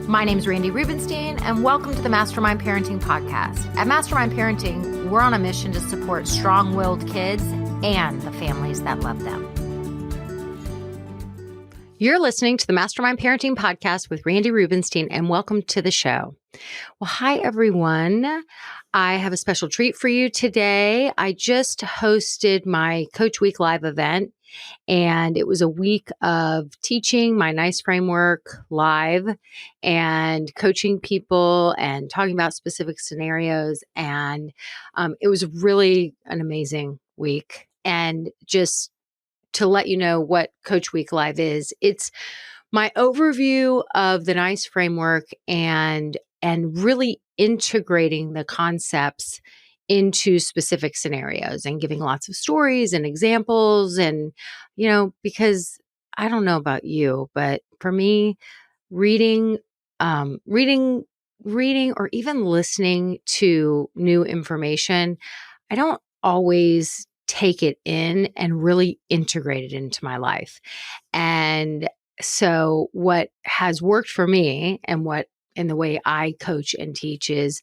My name is Randy Rubenstein, and welcome to the Mastermind Parenting Podcast. At Mastermind Parenting, we're on a mission to support strong-willed kids and the families that love them. You're listening to the Mastermind Parenting Podcast with Randy Rubenstein, and welcome to the show. Well, hi, everyone. I have a special treat for you today. I just hosted my Coach Week Live event, and it was a week of teaching my NICE framework live and coaching people and talking about specific scenarios. And it was really an amazing week. And just to let you know what Coach Week Live is, it's my overview of the NICE framework and really integrating the concepts into specific scenarios and giving lots of stories and examples. And, because I don't know about you, but for me, reading, or even listening to new information, I don't always take it in and really integrate it into my life. And so what has worked for me and the way I coach and teach is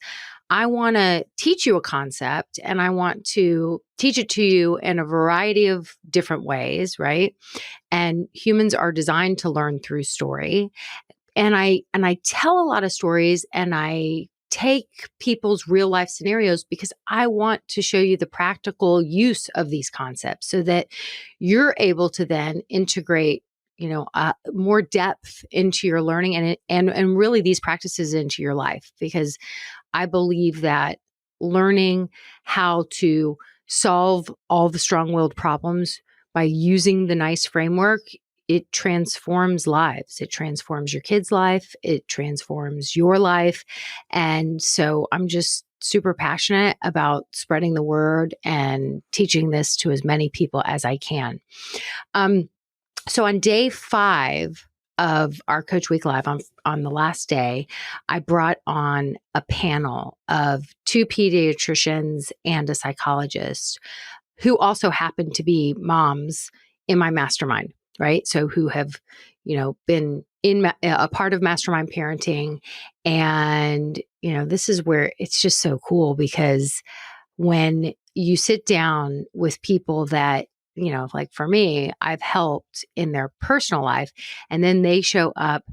I want to teach you a concept and I want to teach it to you in a variety of different ways, right? And humans are designed to learn through story. And I tell a lot of stories and I take people's real life scenarios because I want to show you the practical use of these concepts so that you're able to then integrate more depth into your learning and really these practices into your life, because I believe that learning how to solve all the strong-willed problems by using the NICE framework, it transforms lives. It transforms your kid's life. It transforms your life. And so I'm just super passionate about spreading the word and teaching this to as many people as I can. So on day 5 of our Coach Week Live, on the last day, I brought on a panel of 2 pediatricians and a psychologist who also happened to be moms in my mastermind, right? So who have, been in a part of Mastermind Parenting. And, this is where it's just so cool because when you sit down with people that, like for me, I've helped in their personal life, and then they show up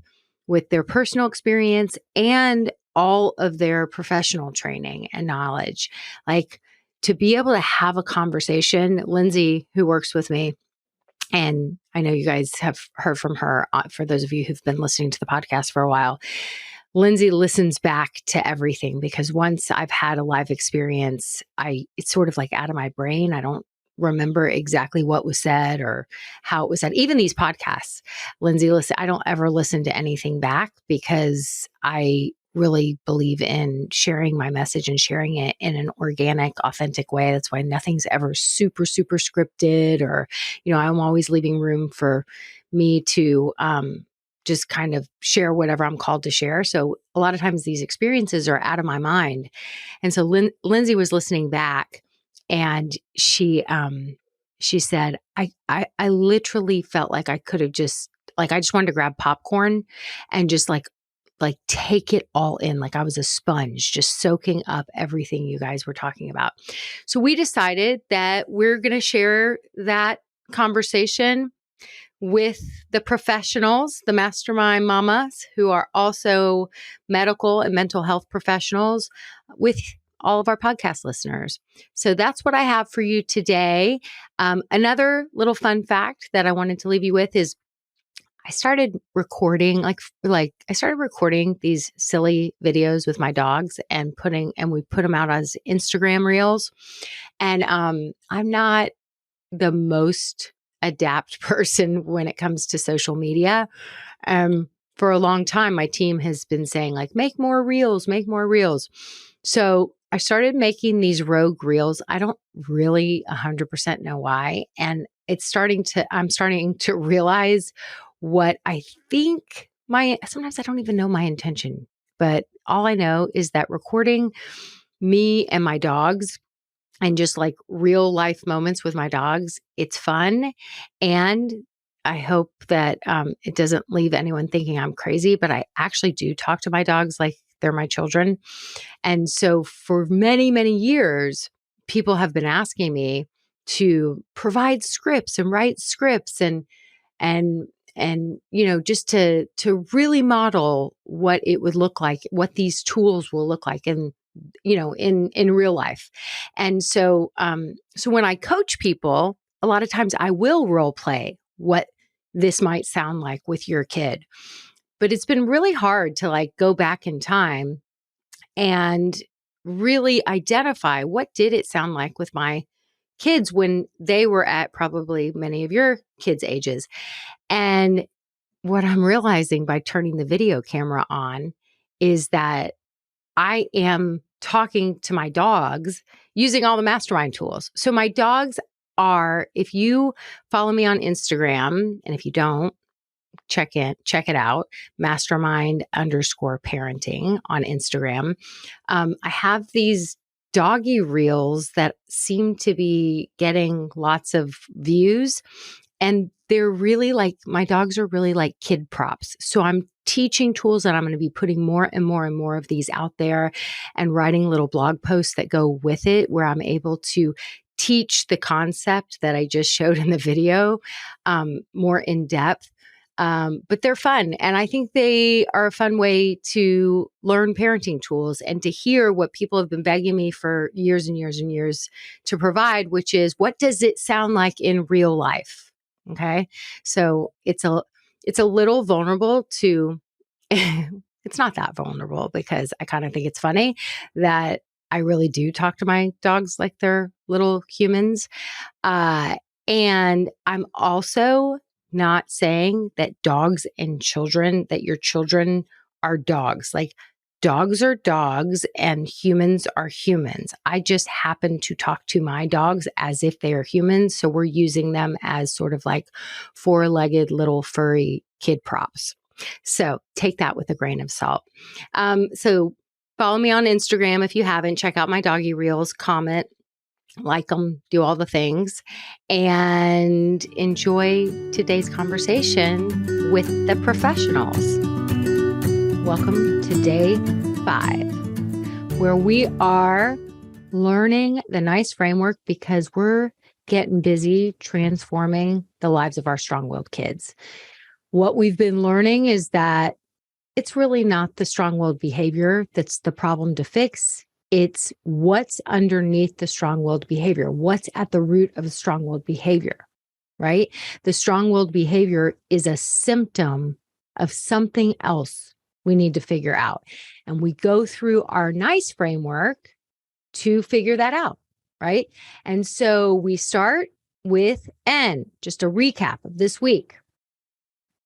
with their personal experience and all of their professional training and knowledge. Like to be able to have a conversation, Lindsay, who works with me, and I know you guys have heard from her, for those of you who've been listening to the podcast for a while, Lindsay listens back to everything because once I've had a live experience, it's sort of like out of my brain. I don't remember exactly what was said or how it was said. Even these podcasts, Lindsay, I don't ever listen to anything back because I really believe in sharing my message and sharing it in an organic, authentic way. That's why nothing's ever super, super scripted or, I'm always leaving room for me to just kind of share whatever I'm called to share. So a lot of times these experiences are out of my mind. And so Lindsay was listening back and she said, I literally felt like I could have I just wanted to grab popcorn and just like take it all in. Like I was a sponge, just soaking up everything you guys were talking about. So we decided that we're going to share that conversation with the professionals, the mastermind mamas, who are also medical and mental health professionals, with all of our podcast listeners. So that's what I have for you today. Another little fun fact that I wanted to leave you with is I started recording I started recording these silly videos with my dogs and we put them out as Instagram reels. And I'm not the most adept person when it comes to social media. For a long time, my team has been saying make more reels, make more reels. So I started making these rogue reels. I don't really 100% know why. And I'm starting to realize what I think sometimes I don't even know my intention, but all I know is that recording me and my dogs and just real life moments with my dogs, it's fun. And I hope that it doesn't leave anyone thinking I'm crazy, but I actually do talk to my dogs like they're my children. And so for many, many years, people have been asking me to provide scripts and write scripts and just to really model what it would look like, what these tools will look like in real life. And so when I coach people, a lot of times I will role play what this might sound like with your kid. But it's been really hard to like go back in time and really identify what did it sound like with my kids when they were at probably many of your kids' ages. And what I'm realizing by turning the video camera on is that I am talking to my dogs using all the Mastermind tools. So my dogs are, if you follow me on Instagram, and if you don't, check it out, Mastermind_parenting on Instagram. I have these doggy reels that seem to be getting lots of views. And they're really like, my dogs are really like kid props. So I'm teaching tools and I'm going to be putting more and more and more of these out there and writing little blog posts that go with it where I'm able to teach the concept that I just showed in the video more in depth. But they're fun. And I think they are a fun way to learn parenting tools and to hear what people have been begging me for years and years and years to provide, which is, what does it sound like in real life? Okay. So it's a little vulnerable to, it's not that vulnerable because I kind of think it's funny that I really do talk to my dogs like they're little humans. And I'm also not saying that dogs and children, that your children are dogs. Like, dogs are dogs and humans are humans. I just happen to talk to my dogs as if they are humans. So we're using them as sort of like four-legged little furry kid props. So take that with a grain of salt. So follow me on Instagram if you haven't. Check out my doggy reels, comment, like them, do all the things, and enjoy today's conversation with the professionals. Welcome to day 5, where we are learning the NICE framework because we're getting busy transforming the lives of our strong-willed kids. What we've been learning is that it's really not the strong-willed behavior that's the problem to fix. It's what's underneath the strong-willed behavior, what's at the root of the strong-willed behavior, right? The strong-willed behavior is a symptom of something else we need to figure out. And we go through our NICE framework to figure that out, right? And so we start with N, just a recap of this week.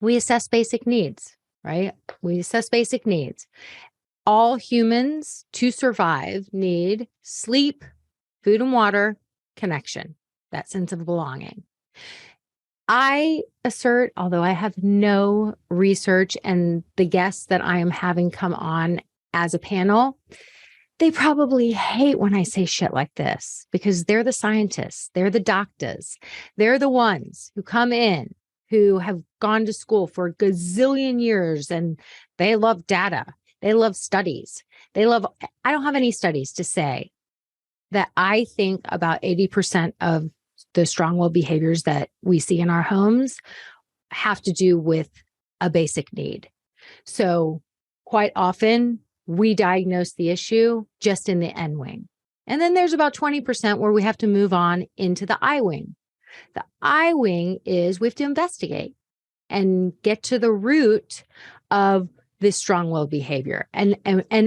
We assess basic needs, right? We assess basic needs. All humans to survive need sleep, food and water, connection, that sense of belonging. I assert, although I have no research, and the guests that I am having come on as a panel, they probably hate when I say shit like this because they're the scientists, they're the doctors, they're the ones who come in, who have gone to school for a gazillion years, and they love data. They love studies. I don't have any studies to say that I think about 80% of the strong-willed behaviors that we see in our homes have to do with a basic need. So quite often we diagnose the issue just in the N wing. And then there's about 20% where we have to move on into the I wing. The I wing is we have to investigate and get to the root of this strong-willed behavior and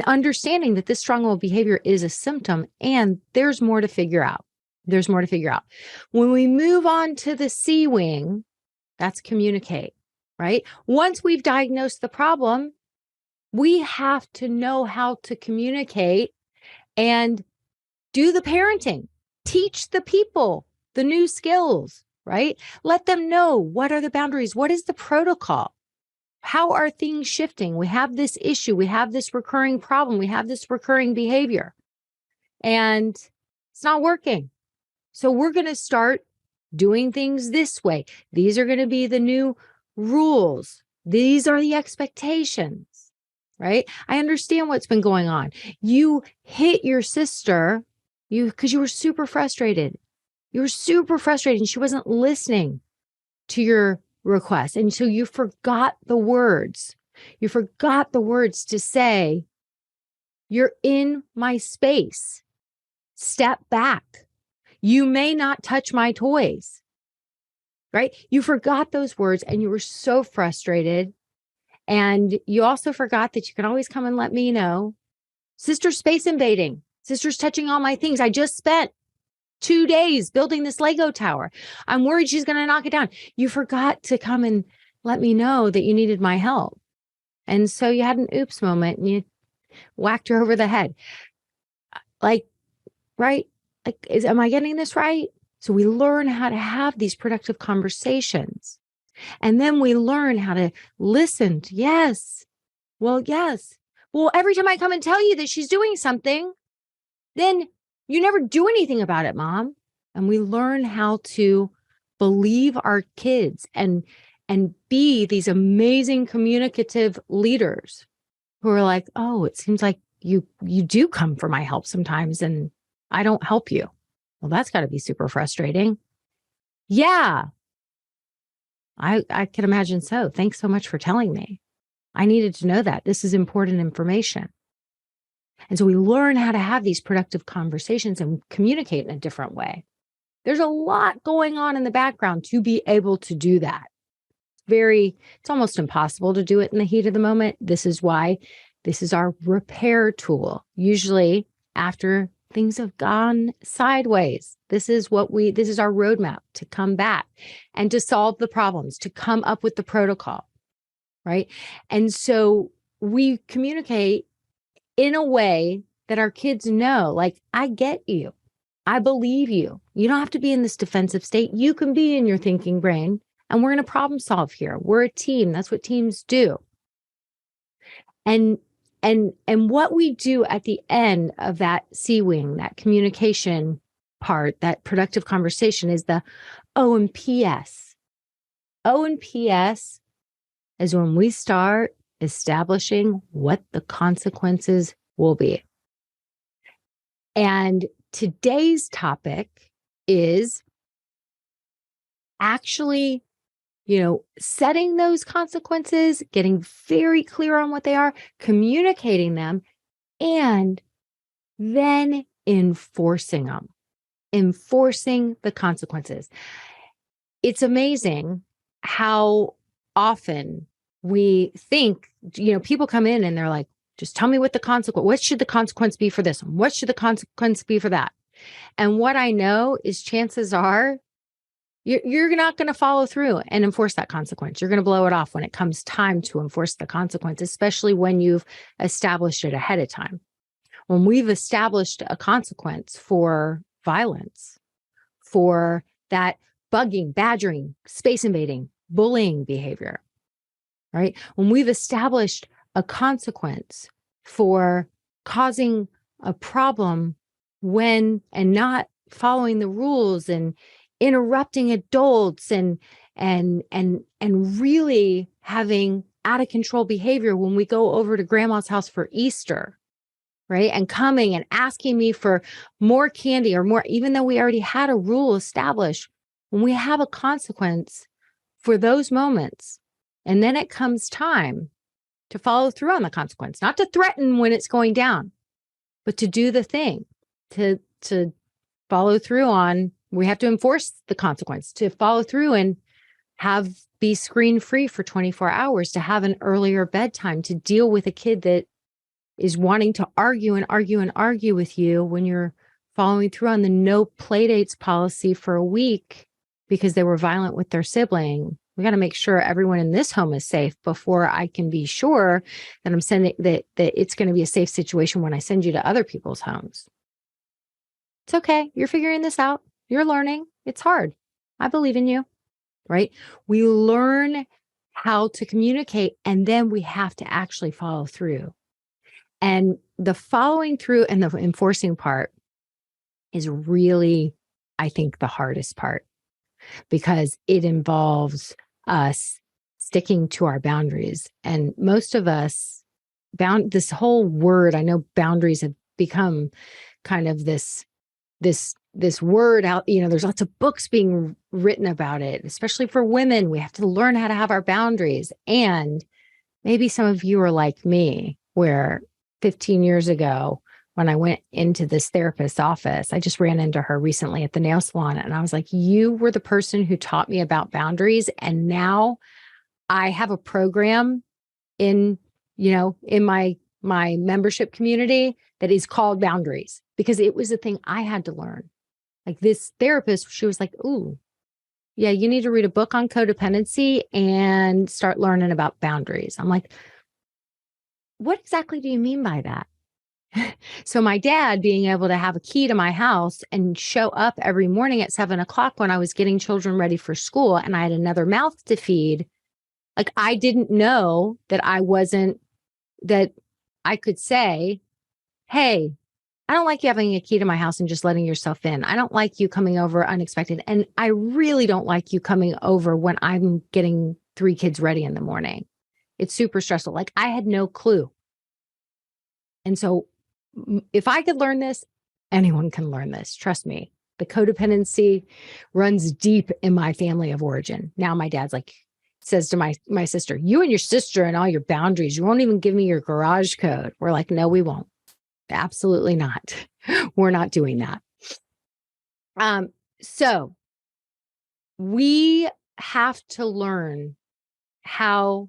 understanding that this strong-willed behavior is a symptom and there's more to figure out. There's more to figure out. When we move on to the C wing, that's communicate, right? Once we've diagnosed the problem, we have to know how to communicate and do the parenting, teach the people the new skills, right? Let them know what are the boundaries, what is the protocol. How are things shifting? We have this issue. We have this recurring problem. We have this recurring behavior, and it's not working. So we're going to start doing things this way. These are going to be the new rules. These are the expectations, right? I understand what's been going on. You hit your sister because you were super frustrated. You were super frustrated and she wasn't listening to your request. And so you forgot the words. You forgot the words to say, you're in my space. Step back. You may not touch my toys, right? You forgot those words and you were so frustrated. And you also forgot that you can always come and let me know. Sister's space invading. Sister's touching all my things. I just spent 2 days building this Lego tower. I'm worried she's going to knock it down. You forgot to come and let me know that you needed my help. And so you had an oops moment and you whacked her over the head. Like, right? Like, am I getting this right? So we learn how to have these productive conversations. And then we learn how to listen to, yes. Well, yes. Well, every time I come and tell you that she's doing something, then you never do anything about it, Mom. And we learn how to believe our kids and be these amazing communicative leaders who are like, oh, it seems like you do come for my help sometimes and I don't help you. Well, that's got to be super frustrating. Yeah, I can imagine so. Thanks so much for telling me. I needed to know that. This is important information. And so we learn how to have these productive conversations and communicate in a different way. There's a lot going on in the background to be able to do that. It's almost impossible to do it in the heat of the moment. This is why this is our repair tool. Usually after things have gone sideways, this is our roadmap to come back and to solve the problems, to come up with the protocol, right? And so we communicate in a way that our kids know, like, I get you. I believe you. You don't have to be in this defensive state. You can be in your thinking brain and we're going to problem solve here. We're a team. That's what teams do. And what we do at the end of that C-wing, that communication part, that productive conversation is the O and PS. O and PS is when we start establishing what the consequences will be. And today's topic is actually, setting those consequences, getting very clear on what they are, communicating them, and then enforcing them, enforcing the consequences. It's amazing how often we think, people come in and they're like, just tell me what should the consequence be for this one? What should the consequence be for that? And what I know is chances are you're not going to follow through and enforce that consequence. You're going to blow it off when it comes time to enforce the consequence, especially when you've established it ahead of time. When we've established a consequence for violence, for that bugging, badgering, space invading, bullying behavior, right? When we've established a consequence for causing a problem and not following the rules and interrupting adults and really having out of control behavior when we go over to grandma's house for Easter, right? And coming and asking me for more candy or more, even though we already had a rule established. When we have a consequence for those moments, and then it comes time to follow through on the consequence, not to threaten when it's going down, but to do the thing, to follow through on. We have to enforce the consequence, to follow through and be screen free for 24 hours, to have an earlier bedtime, to deal with a kid that is wanting to argue and argue and argue with you when you're following through on the no playdates policy for a week because they were violent with their sibling. We got to make sure everyone in this home is safe before I can be sure that I'm sending that it's going to be a safe situation when I send you to other people's homes. It's okay. You're figuring this out. You're learning. It's hard. I believe in you, right? We learn how to communicate and then we have to actually follow through. And the following through and the enforcing part is really, I think, the hardest part. because it involves us sticking to our boundaries. And most of us this whole word, I know boundaries have become kind of this word out, there's lots of books being written about it, especially for women. We have to learn how to have our boundaries. And maybe some of you are like me, where 15 years ago, when I went into this therapist's office, I just ran into her recently at the nail salon. And I was like, you were the person who taught me about boundaries. And now I have a program in my membership community that is called boundaries, because it was a thing I had to learn. Like, this therapist, she was like, ooh, yeah, you need to read a book on codependency and start learning about boundaries. I'm like, what exactly do you mean by that? So my dad being able to have a key to my house and show up every morning at 7:00 when I was getting children ready for school and I had another mouth to feed, like, I didn't know that that I could say, hey, I don't like you having a key to my house and just letting yourself in. I don't like you coming over unexpected. And I really don't like you coming over when I'm getting 3 kids ready in the morning. It's super stressful. Like, I had no clue. And so if I could learn this, anyone can learn this. Trust me. The codependency runs deep in my family of origin. Now my dad's like, says to my sister, you and your sister and all your boundaries, you won't even give me your garage code. We're like, no, we won't. Absolutely not. We're not doing that. So we have to learn how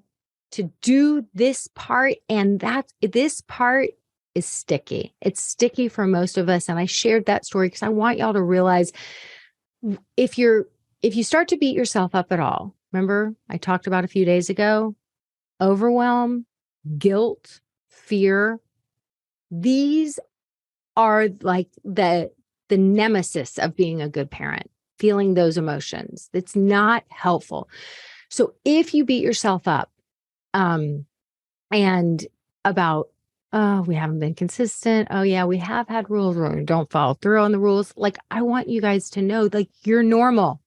to do this part. And this part is sticky. It's sticky for most of us. And I shared that story because I want y'all to realize, if you start to beat yourself up at all, remember I talked about a few days ago, overwhelm, guilt, fear, these are like the nemesis of being a good parent, feeling those emotions. It's not helpful. So if you beat yourself up, and about, oh, we haven't been consistent. Oh yeah, we have had rules where we don't follow through on the rules. Like, I want you guys to know, like, you're normal.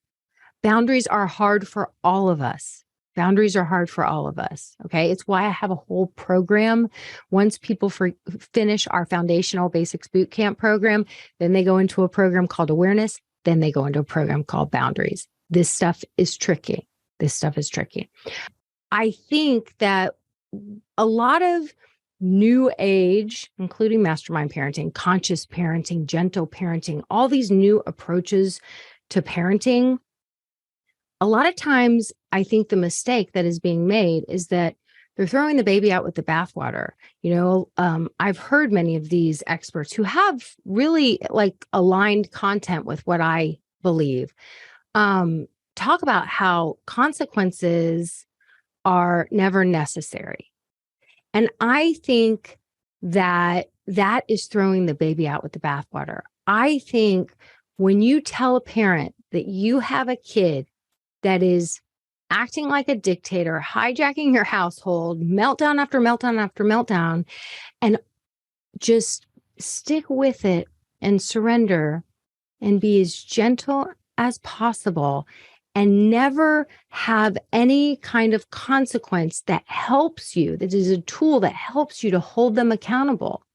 Boundaries are hard for all of us. Boundaries are hard for all of us. Okay. It's why I have a whole program. Once people finish our foundational basics boot camp program, then they go into a program called awareness. Then they go into a program called boundaries. This stuff is tricky. I think that a lot of new age, including mastermind parenting, conscious parenting, gentle parenting, all these new approaches to parenting, a lot of times I think the mistake that is being made is that they're throwing the baby out with the bathwater. I've heard many of these experts who have really like aligned content with what I believe, talk about how consequences are never necessary. And I think that is throwing the baby out with the bathwater. I think when you tell a parent that you have a kid that is acting like a dictator, hijacking your household, meltdown after meltdown after meltdown, and just stick with it and surrender and be as gentle as possible and never have any kind of consequence that helps you, that is a tool that helps you to hold them accountable,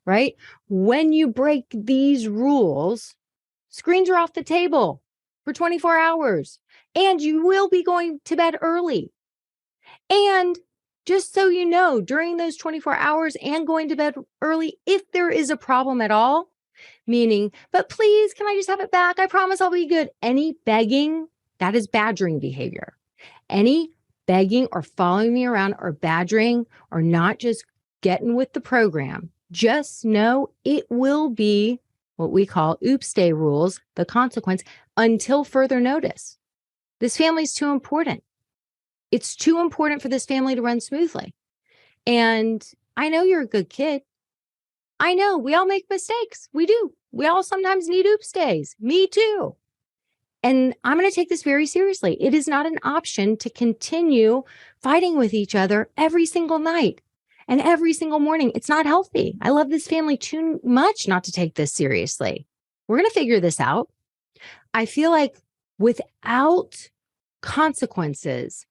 right? When you break these rules, screens are off the table for 24 hours. And you will be going to bed early. And just so you know, during those 24 hours and going to bed early, if there is a problem at all, meaning, but please, can I just have it back? I promise I'll be good. Any begging, that is badgering behavior. Any begging or following me around or badgering or not just getting with the program, just know it will be what we call oops day rules, the consequence, until further notice. This family is too important. It's too important for this family to run smoothly. And I know you're a good kid. I know we all make mistakes. We do. We all sometimes need oops days. Me too. And I'm going to take this very seriously. It is not an option to continue fighting with each other every single night and every single morning. It's not healthy. I love this family too much not to take this seriously. We're going to figure this out. I feel like without consequences,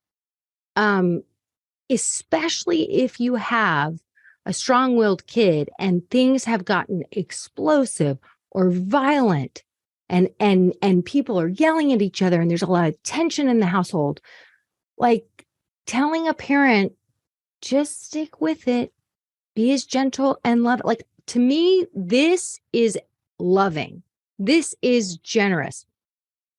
especially if you have a strong-willed kid and things have gotten explosive or violent and people are yelling at each other and there's a lot of tension in the household, like telling a parent, just stick with it, be as gentle and love. Like, to me, this is loving. This is generous.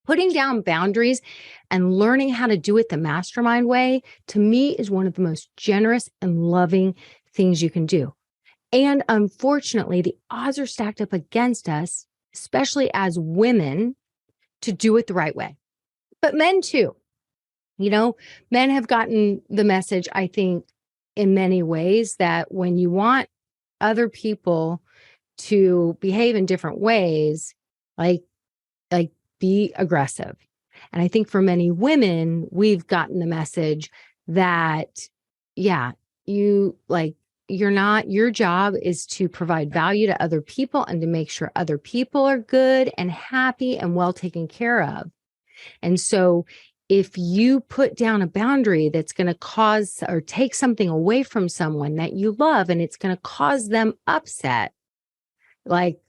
Putting down boundaries and learning how to do it the mastermind way, to me, is one of the most generous and loving things you can do. And unfortunately, the odds are stacked up against us, especially as women, to do it the right way. But men too. Men have gotten the message, I think, in many ways, that when you want other people to behave in different ways, like be aggressive. And I think for many women, we've gotten the message that, your job is to provide value to other people and to make sure other people are good and happy and well taken care of. And so if you put down a boundary that's going to cause or take something away from someone that you love and it's going to cause them upset, like,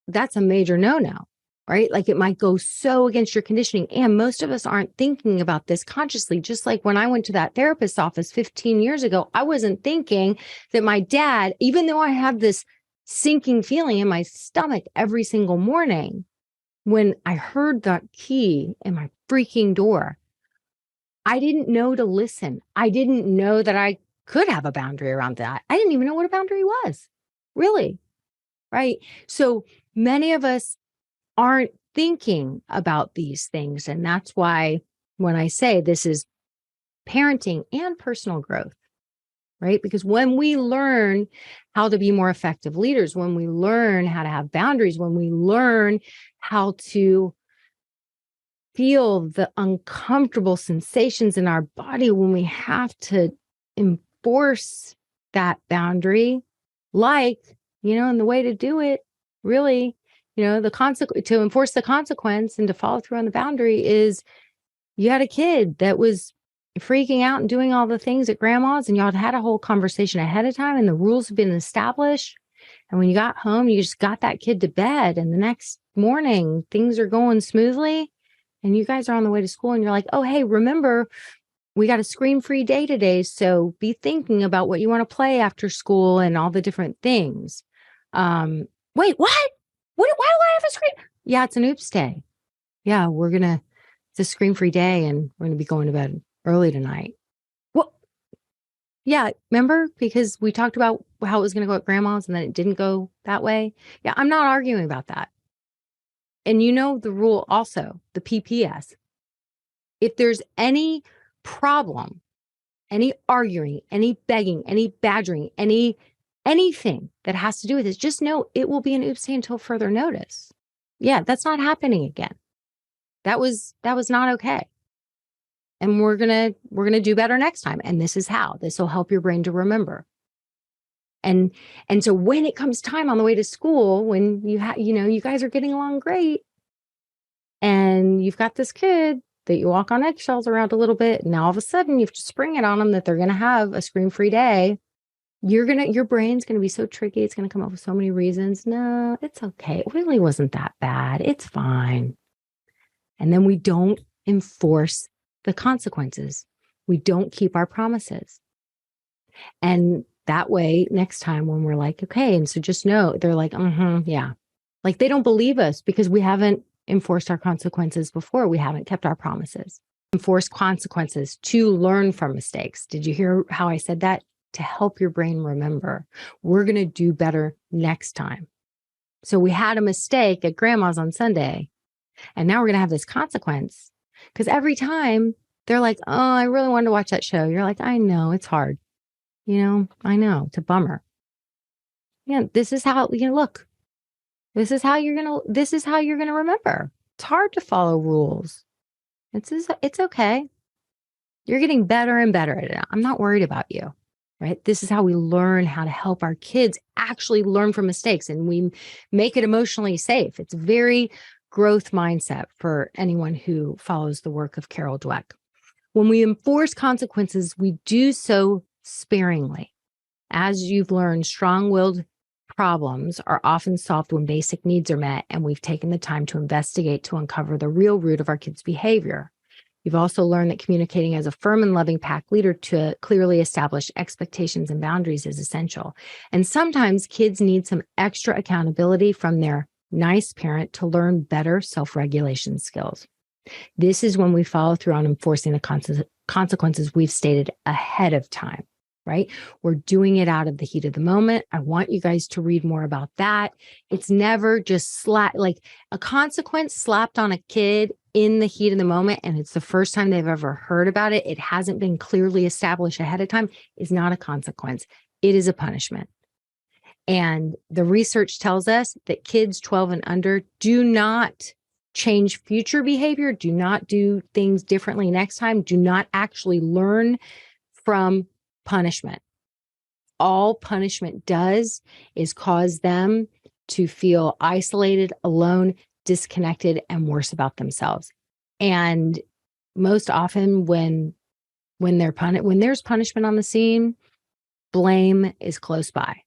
that's a major no-no, right? Like, it might go so against your conditioning. And most of us aren't thinking about this consciously. Just like when I went to that therapist's office 15 years ago, I wasn't thinking that my dad, even though I have this sinking feeling in my stomach every single morning, when I heard that key in my freaking door, I didn't know to listen. I didn't know that I could have a boundary around that. I didn't even know what a boundary was, really, right? So many of us aren't thinking about these things. And that's why when I say this is parenting and personal growth, right? Because when we learn how to be more effective leaders, when we learn how to have boundaries, when we learn how to feel the uncomfortable sensations in our body when we have to enforce that boundary, and the way to do it, really, to enforce the consequence and to follow through on the boundary is, you had a kid that was freaking out and doing all the things at grandma's, and y'all had a whole conversation ahead of time and the rules have been established. And when you got home, you just got that kid to bed, and the next morning things are going smoothly. And you guys are on the way to school and you're like, oh, hey, remember, we got a screen-free day today. So be thinking about what you want to play after school and all the different things. Wait, what? Why do I have a screen? Yeah, it's an oops day. Yeah, it's a screen-free day and we're going to be going to bed early tonight. Well, yeah, remember? Because we talked about how it was going to go at grandma's and then it didn't go that way. Yeah, I'm not arguing about that. And the rule also, the PPS. If there's any problem, any arguing, any begging, any badgering, anything that has to do with this, just know it will be an oops day until further notice. Yeah, that's not happening again. That was not okay. And we're gonna do better next time. And this is how. This will help your brain to remember. And so when it comes time on the way to school, when you guys are getting along great, and you've got this kid that you walk on eggshells around a little bit, and now all of a sudden you have to spring it on them that they're going to have a screen-free day, your brain's going to be so tricky. It's going to come up with so many reasons. No, it's okay. It really wasn't that bad. It's fine. And then we don't enforce the consequences. We don't keep our promises. And that way, next time when we're like, okay, and so just know, they're like, yeah. Like, they don't believe us because we haven't enforced our consequences before. We haven't kept our promises. Enforce consequences to learn from mistakes. Did you hear how I said that? To help your brain remember. We're going to do better next time. So we had a mistake at grandma's on Sunday, and now we're going to have this consequence. Because every time they're like, oh, I really wanted to watch that show. You're like, I know, it's hard. I know, it's a bummer. Yeah, this is how, look. This is how you're going to remember. It's hard to follow rules. It's okay. You're getting better and better at it. I'm not worried about you, right? This is how we learn how to help our kids actually learn from mistakes, and we make it emotionally safe. It's very growth mindset for anyone who follows the work of Carol Dweck. When we enforce consequences, we do so sparingly. As you've learned, strong-willed problems are often solved when basic needs are met, and we've taken the time to investigate to uncover the real root of our kids' behavior. You've also learned that communicating as a firm and loving pack leader to clearly establish expectations and boundaries is essential. And sometimes kids need some extra accountability from their nice parent to learn better self-regulation skills. This is when we follow through on enforcing the consequences we've stated ahead of time, right? We're doing it out of the heat of the moment. I want you guys to read more about that. It's never just like a consequence slapped on a kid in the heat of the moment, and it's the first time they've ever heard about it. It hasn't been clearly established ahead of time. Is not a consequence. It is a punishment. And the research tells us that kids 12 and under do not change future behavior, do not do things differently next time, do not actually learn from punishment. All punishment does is cause them to feel isolated, alone, disconnected, and worse about themselves. And most often when there's punishment on the scene, blame is close by.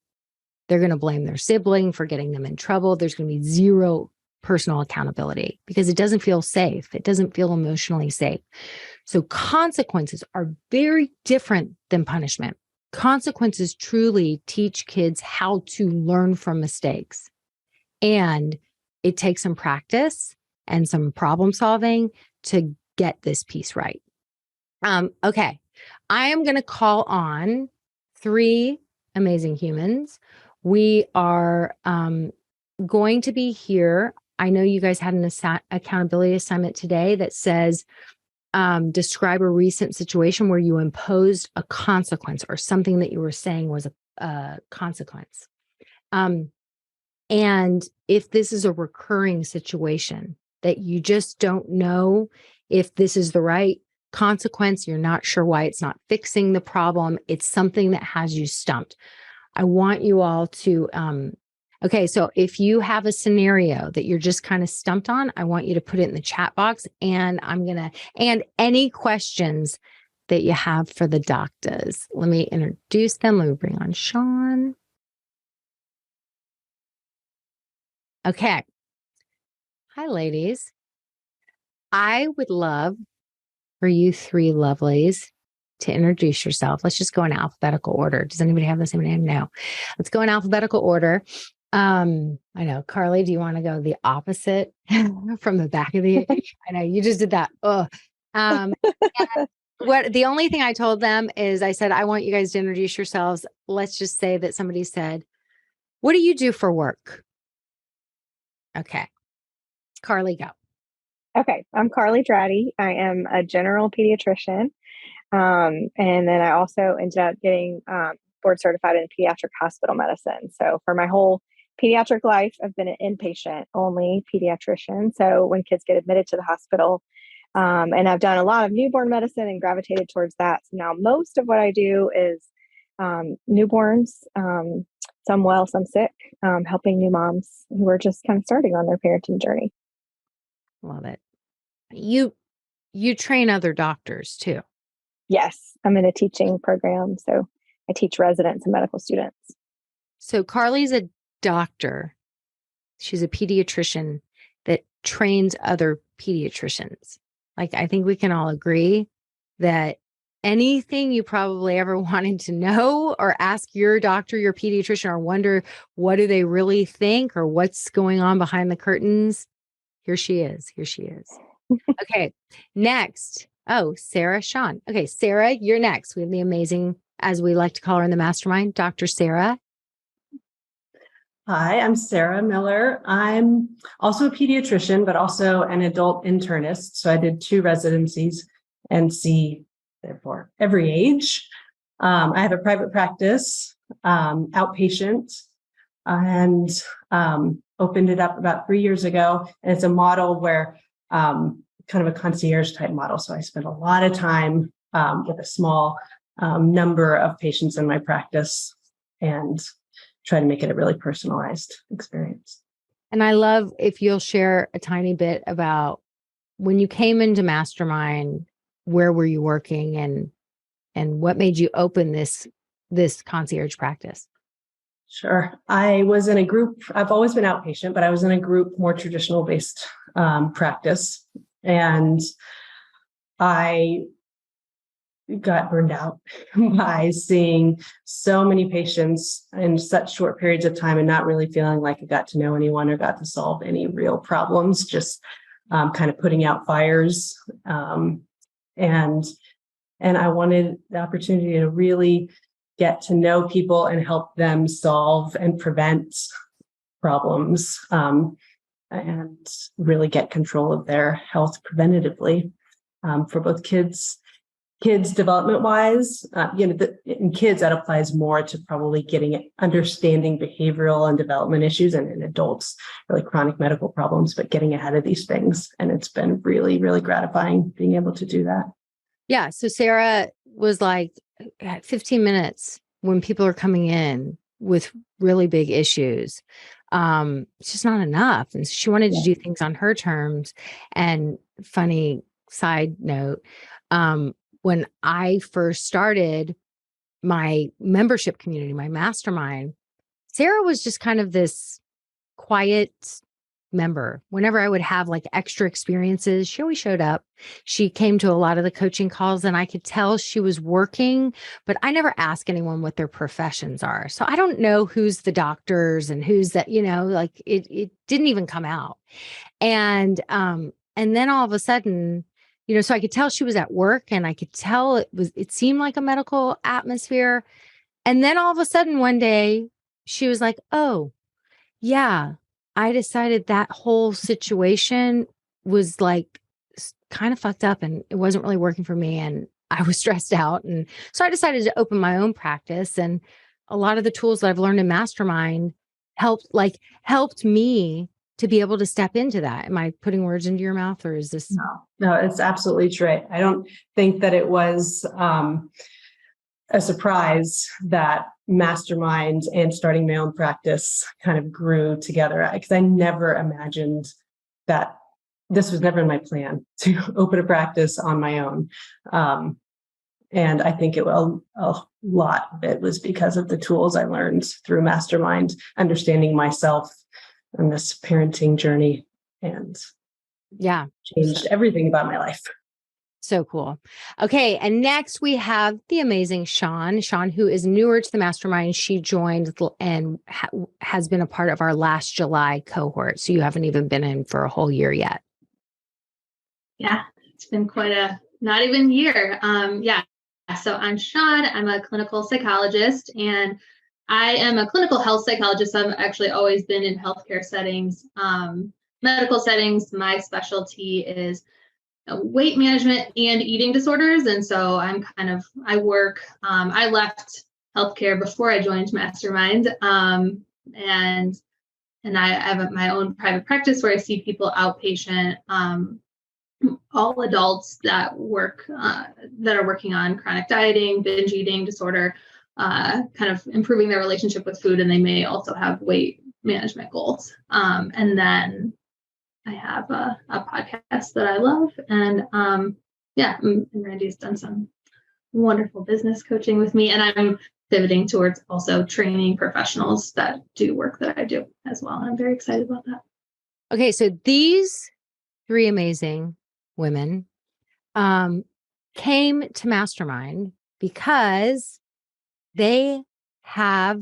They're going to blame their sibling for getting them in trouble. There's going to be zero personal accountability because it doesn't feel safe. It doesn't feel emotionally safe. So consequences are very different than punishment. Consequences truly teach kids how to learn from mistakes. And it takes some practice and some problem solving to get this piece right. Okay. I am going to call on 3 amazing humans. We are going to be here. I know you guys had an accountability assignment today that says, describe a recent situation where you imposed a consequence or something that you were saying was a consequence. And if this is a recurring situation that you just don't know if this is the right consequence, you're not sure why it's not fixing the problem, it's something that has you stumped. I want you all to, okay, so if you have a scenario that you're just kind of stumped on, I want you to put it in the chat box, and and any questions that you have for the doctors. Let me introduce them. Let me bring on Sean. Okay. Hi, ladies. I would love for you 3 lovelies to introduce yourself. Let's just go in alphabetical order. Does anybody have the same name? No. Let's go in alphabetical order. I know, Carly, do you want to go the opposite from the back of the, I know you just did that. Oh, the only thing I told them is I said, I want you guys to introduce yourselves. Let's just say that somebody said, what do you do for work? Okay. Carly, go. Okay. I'm Carly Dratty. I am a general pediatrician. And then I also ended up getting board certified in pediatric hospital medicine. So for my whole pediatric life, I've been an inpatient only pediatrician. So when kids get admitted to the hospital, and I've done a lot of newborn medicine and gravitated towards that. So now most of what I do is newborns, some well, some sick, helping new moms who are just kind of starting on their parenting journey. Love it. You train other doctors too. Yes, I'm in a teaching program. So I teach residents and medical students. So Carly's a doctor. She's a pediatrician that trains other pediatricians. Like, I think we can all agree that anything you probably ever wanted to know or ask your doctor, your pediatrician, or wonder what do they really think or what's going on behind the curtains, here she is. Here she is. Okay, next. Oh, Sarah Sean. Okay, Sarah, you're next. We have the amazing, as we like to call her in the mastermind, Dr. Sarah. Hi, I'm Sarah Miller. I'm also a pediatrician, but also an adult internist. So I did 2 residencies and see, therefore, every age. I have a private practice, outpatient, and opened it up about 3 years ago. And it's a model where kind of a concierge type model. So I spend a lot of time with a small number of patients in my practice and try to make it a really personalized experience. And I love if you'll share a tiny bit about when you came into Mastermind, where were you working and what made you open this concierge practice? Sure. I was in a group. I've always been outpatient, but I was in a group, more traditional based practice. And I got burned out by seeing so many patients in such short periods of time and not really feeling like I got to know anyone or got to solve any real problems, just kind of putting out fires. And I wanted the opportunity to really get to know people and help them solve and prevent problems, and really get control of their health preventatively, for both kids development wise. In kids, that applies more to probably understanding behavioral and development issues, and in adults, really chronic medical problems, but getting ahead of these things. And it's been really, really gratifying being able to do that. Yeah. So Sarah was like, at 15 minutes when people are coming in with really big issues, it's just not enough. And she wanted to do things on her terms. And funny side note, when I first started my membership community, my mastermind, Sarah was just kind of this quiet member. Whenever I would have like extra experiences, she always showed up. She came to a lot of the coaching calls and I could tell she was working, but I never ask anyone what their professions are. So I don't know who's the doctors and who's that, like it didn't even come out. And then all of a sudden, so I could tell she was at work and I could tell it seemed like a medical atmosphere. And then all of a sudden one day she was like, "Oh, yeah, I decided that whole situation was like kind of fucked up and it wasn't really working for me. And I was stressed out. And so I decided to open my own practice. And a lot of the tools that I've learned in Mastermind helped me to be able to step into that. Am I putting words into your mouth, or is this? No, it's absolutely true. I don't think that it was a surprise that Mastermind and starting my own practice kind of grew together, because I never imagined that. This was never in my plan to open a practice on my own. And I think a lot of it was because of the tools I learned through Mastermind, understanding myself and this parenting journey, and changed everything about my life. So cool. Okay. And next we have the amazing Sean, who is newer to the Mastermind. She joined and has been a part of our last July cohort. So you haven't even been in for a whole year yet. Yeah, it's been quite not even year. So I'm Sean. I'm a clinical psychologist and I am a clinical health psychologist. I've actually always been in healthcare settings, medical settings. My specialty is weight management and eating disorders. And so I left healthcare before I joined Mastermind. And I have my own private practice where I see people outpatient, all adults that are working on chronic dieting, binge eating disorder, kind of improving their relationship with food. And they may also have weight management goals. And then I have a podcast that I love. And and Randy's done some wonderful business coaching with me. And I'm pivoting towards also training professionals that do work that I do as well. And I'm very excited about that. Okay. So these three amazing women came to Mastermind because they have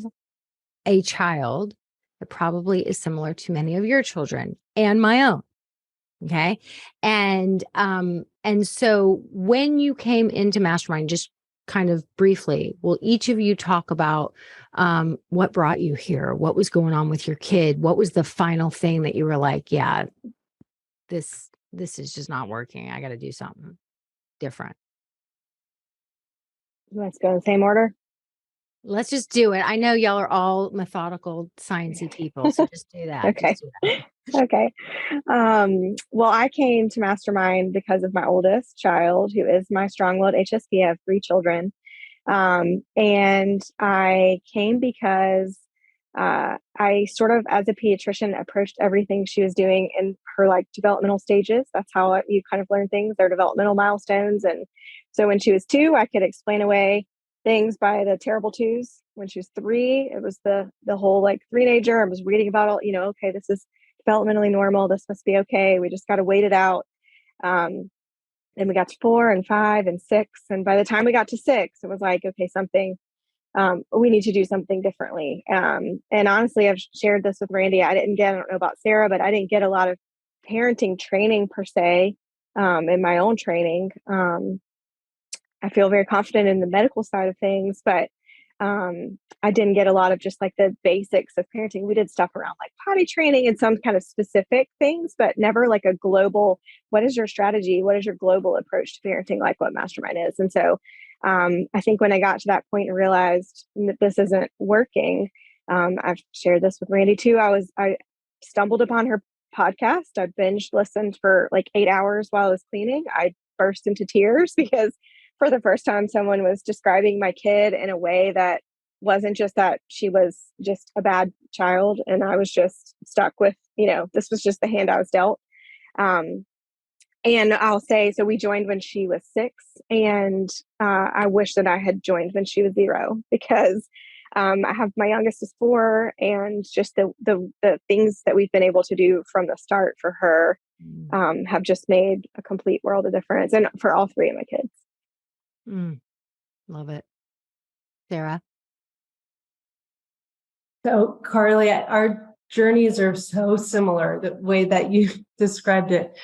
a child that probably is similar to many of your children and my own. Okay. And so when you came into Mastermind, just kind of briefly, will each of you talk about what brought you here? What was going on with your kid? What was the final thing that you were like, yeah, this is just not working. I got to do something different. Let's go in the same order. Let's just do it. I know y'all are all methodical, sciencey people, so just do that. Okay. Just do that. Okay. Well, I came to Mastermind because of my oldest child, who is my strong-willed HSP. I have 3 children. And I came because I sort of, as a pediatrician, approached everything she was doing in her like developmental stages. That's how you kind of learn things, their developmental milestones. And so when she was 2, I could explain away things by the terrible 2s. When she was 3, it was the whole like three-nager. I was reading about all, okay, this is developmentally normal. This must be okay. We just got to wait it out. Then we got to 4 and 5 and 6. And by the time we got to 6, it was like, okay, we need to do something differently. And honestly, I've shared this with Randy. I don't know about Sarah, but I didn't get a lot of parenting training per se in my own training. I feel very confident in the medical side of things, but I didn't get a lot of just like the basics of parenting. We did stuff around like potty training and some kind of specific things, but never like a global, what is your strategy? What is your global approach to parenting, like what Mastermind is? And so I think when I got to that point and realized that this isn't working, I've shared this with Randy too. I stumbled upon her podcast. I binge listened for like 8 hours while I was cleaning. I burst into tears because for the first time, someone was describing my kid in a way that wasn't just that she was just a bad child and I was just stuck with, this was just the hand I was dealt. And I'll say, so we joined when she was 6, and I wish that I had joined when she was 0, because I have my youngest is 4, and just the things that we've been able to do from the start for her have just made a complete world of difference, and for all 3 of my kids. Love it. Sarah? So, Carly, our journeys are so similar. The way that you described it,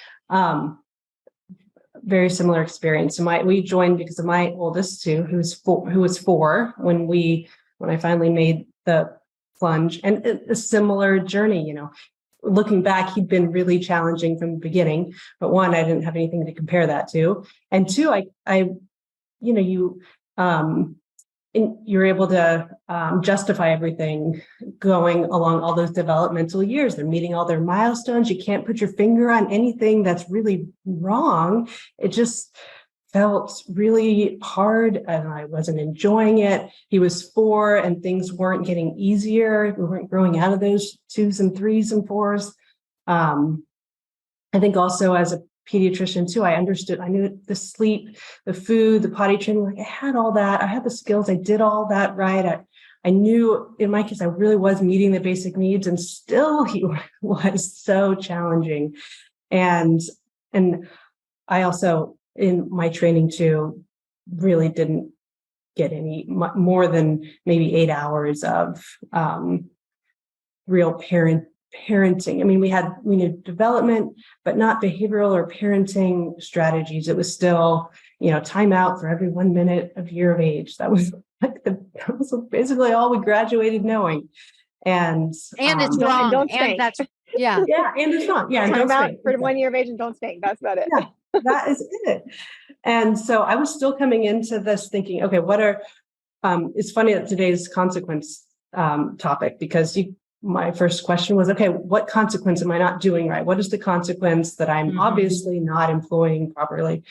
very similar experience. So we joined because of my oldest too, who was 4 when I finally made the plunge, and a similar journey. Looking back, he'd been really challenging from the beginning. But 1, I didn't have anything to compare that to, and 2, you're able to justify everything going along all those developmental years. They're meeting all their milestones. You can't put your finger on anything that's really wrong. It just felt really hard and I wasn't enjoying it. He was 4 and things weren't getting easier. We weren't growing out of those 2s and 3s and 4s. I think also as a pediatrician too, I knew the sleep, the food, the potty training, like I had all that. I had the skills. I did all that right. I knew in my case, I really was meeting the basic needs, and still he was so challenging. And I also, in my training too, really didn't get any more than maybe 8 hours of real parenting. I mean, we knew development, but not behavioral or parenting strategies. It was still, time out for every 1 minute of year of age. That was basically all we graduated knowing. And it's wrong. Don't spank. And yeah. Yeah. And it's wrong. Yeah. Time out for 1 year of age and don't spank. That's about it. Yeah, that is it. And so I was still coming into this thinking, okay, it's funny that today's consequence topic, because my first question was, okay, what consequence am I not doing right? What is the consequence that I'm obviously not employing properly?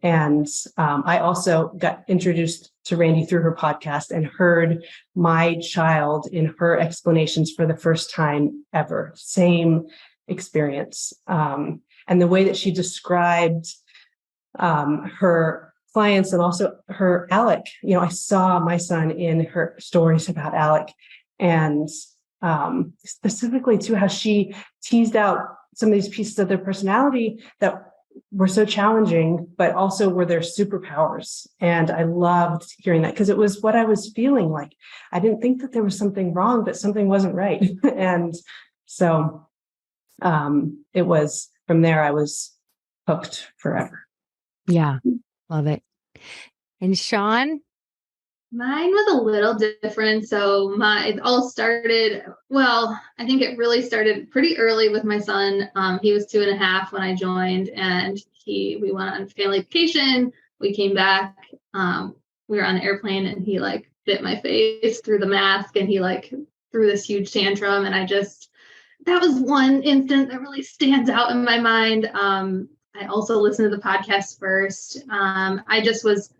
And I also got introduced to Randy through her podcast and heard my child in her explanations for the first time ever. Same experience. And the way that she described her clients and also her Alec, I saw my son in her stories about Alec, and specifically to how she teased out some of these pieces of their personality that were so challenging, but also were their superpowers. And I loved hearing that because it was what I was feeling like. I didn't think that there was something wrong, but something wasn't right. And so it was from there, I was hooked forever. Yeah. Love it. And Sean? Mine was a little different. So it all started, I think it really started pretty early with my son. He was 2.5 when I joined, and we went on family vacation. We came back. We were on an airplane, and he bit my face through the mask, and he threw this huge tantrum. And that was one instance that really stands out in my mind. I also listened to the podcast first. I just was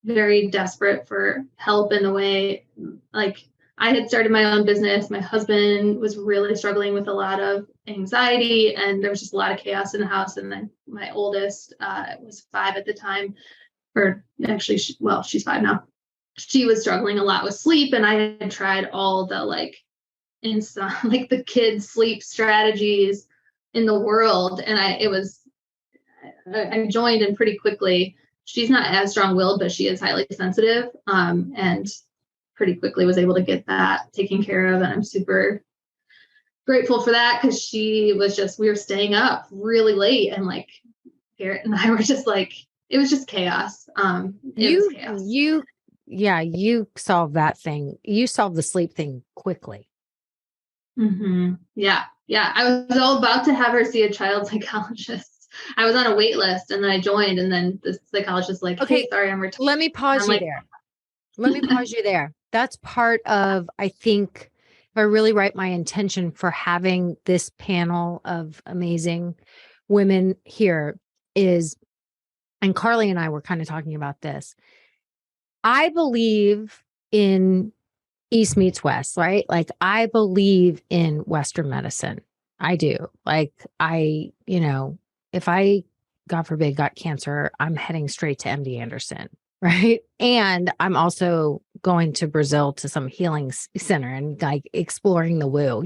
very desperate for help in the way, I I had started my own business. My husband was really struggling with a lot of anxiety, and there was just a lot of chaos in the house. And then my oldest was 5 at the time, or actually, she's 5 now. She was struggling a lot with sleep, and I had tried all the like the kids sleep strategies in the world, and I joined in pretty quickly. She's not as strong-willed, but she is highly sensitive, and pretty quickly was able to get that taken care of. And I'm super grateful for that, because we were staying up really late, and like Garrett and I were just like, it was just chaos. It was chaos. You solved that thing. You solved the sleep thing quickly. Mm-hmm. Yeah. I was all about to have her see a child psychologist. I was on a wait list, and then I joined, and then the psychologist was like, okay, hey, sorry, I'm retired. Let me pause you there. Let me pause you there. That's part of, I think, if I really write my intention for having this panel of amazing women here is, and Carly and I were kind of talking about this. I believe in East meets West, right? Like I believe in Western medicine. I do. Like if I, God forbid, got cancer, I'm heading straight to MD Anderson, right? And I'm also going to Brazil to some healing center and like exploring the woo.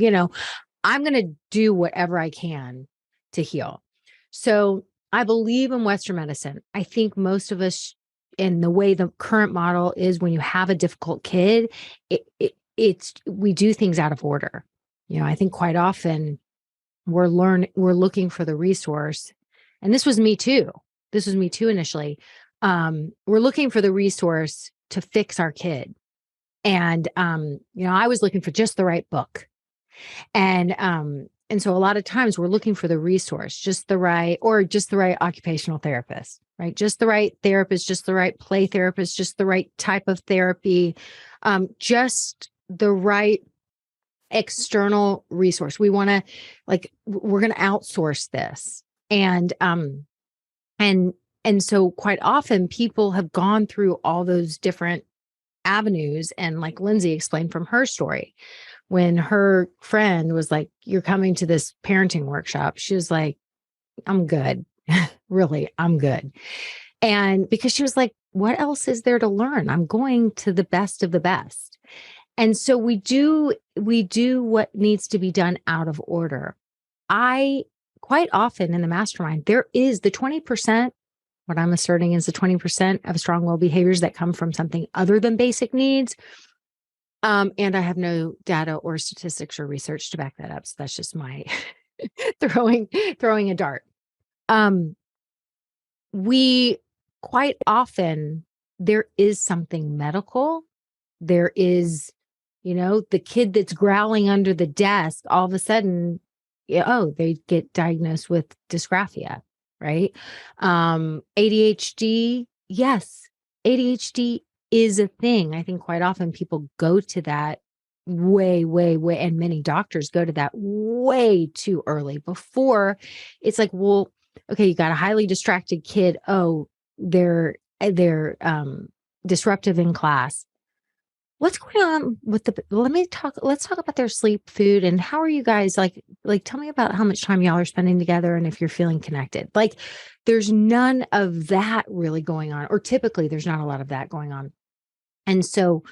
I'm going to do whatever I can to heal. So I believe in Western medicine. I think most of us, in the way the current model is, when you have a difficult kid, we do things out of order. I think quite often we're looking for the resource. And this was me too. This was me too initially. We're looking for the resource to fix our kid. And, I was looking for just the right book. And so a lot of times we're looking for the resource, just the right occupational therapist, right? Just the right therapist, just the right play therapist, just the right type of therapy, just the right external resource. We're going to outsource this. And so quite often people have gone through all those different avenues. And like Lindsay explained from her story, when her friend was like, you're coming to this parenting workshop, she was like, I'm good. Really, I'm good. And because she was like, what else is there to learn? I'm going to the best of the best. And so we do what needs to be done out of order. I quite often in the mastermind, there is the 20%. What I'm asserting is the 20% of strong-willed behaviors that come from something other than basic needs. And I have no data or statistics or research to back that up. So that's just my throwing a dart. We quite often, there is something medical. There is, the kid that's growling under the desk, all of a sudden, they get diagnosed with dysgraphia, right? ADHD, yes, ADHD is a thing. I think quite often people go to that way, and many doctors go to that way too early, before it's like, well, okay, you got a highly distracted kid. Oh, they're disruptive in class. What's going on with let's talk about their sleep, food, and how are you guys like tell me about how much time y'all are spending together and if you're feeling connected. Like there's none of that really going on, or typically there's not a lot of that going on. And so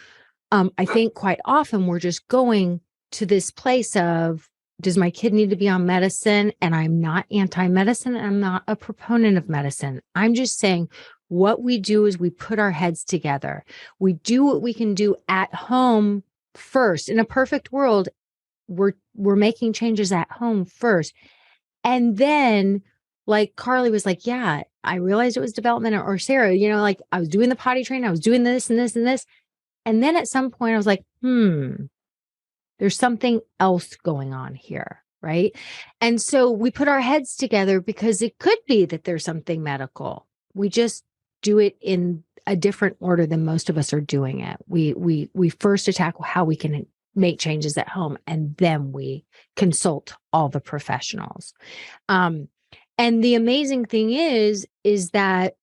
I think quite often we're just going to this place of, does my kid need to be on medicine? And I'm not anti-medicine. And I'm not a proponent of medicine. I'm just saying what we do is we put our heads together. We do what we can do at home first. In a perfect world, we're making changes at home first. And then, like Carly was like, yeah, I realized it was development, or Sarah, like I was doing the potty training, I was doing this and this and this. And then at some point I was like, there's something else going on here, right? And so we put our heads together because it could be that there's something medical. We just do it in a different order than most of us are doing it. We first attack how we can make changes at home, and then we consult all the professionals. And the amazing thing is that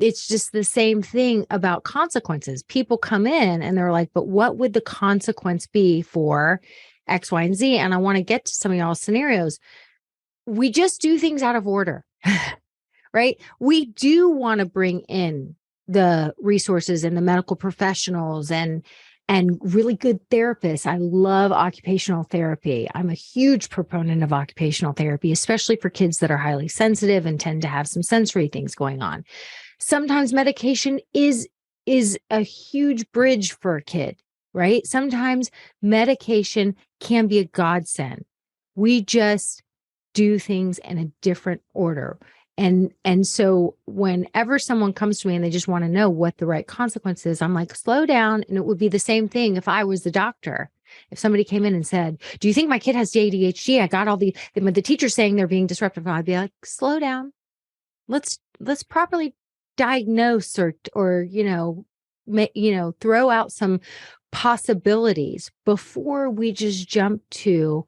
it's just the same thing about consequences. People come in and they're like, but what would the consequence be for X, Y, and Z? And I want to get to some of y'all's scenarios. We just do things out of order, right? We do want to bring in the resources and the medical professionals and really good therapists. I love occupational therapy. I'm a huge proponent of occupational therapy, especially for kids that are highly sensitive and tend to have some sensory things going on. Sometimes medication is a huge bridge for a kid, right? Sometimes medication can be a godsend. We just do things in a different order. And so whenever someone comes to me and they just want to know what the right consequence is, I'm like, slow down. And it would be the same thing if I was the doctor. If somebody came in and said, do you think my kid has ADHD? I got all the teacher's saying they're being disruptive. I'd be like, slow down. Let's properly diagnose or throw out some possibilities before we just jump to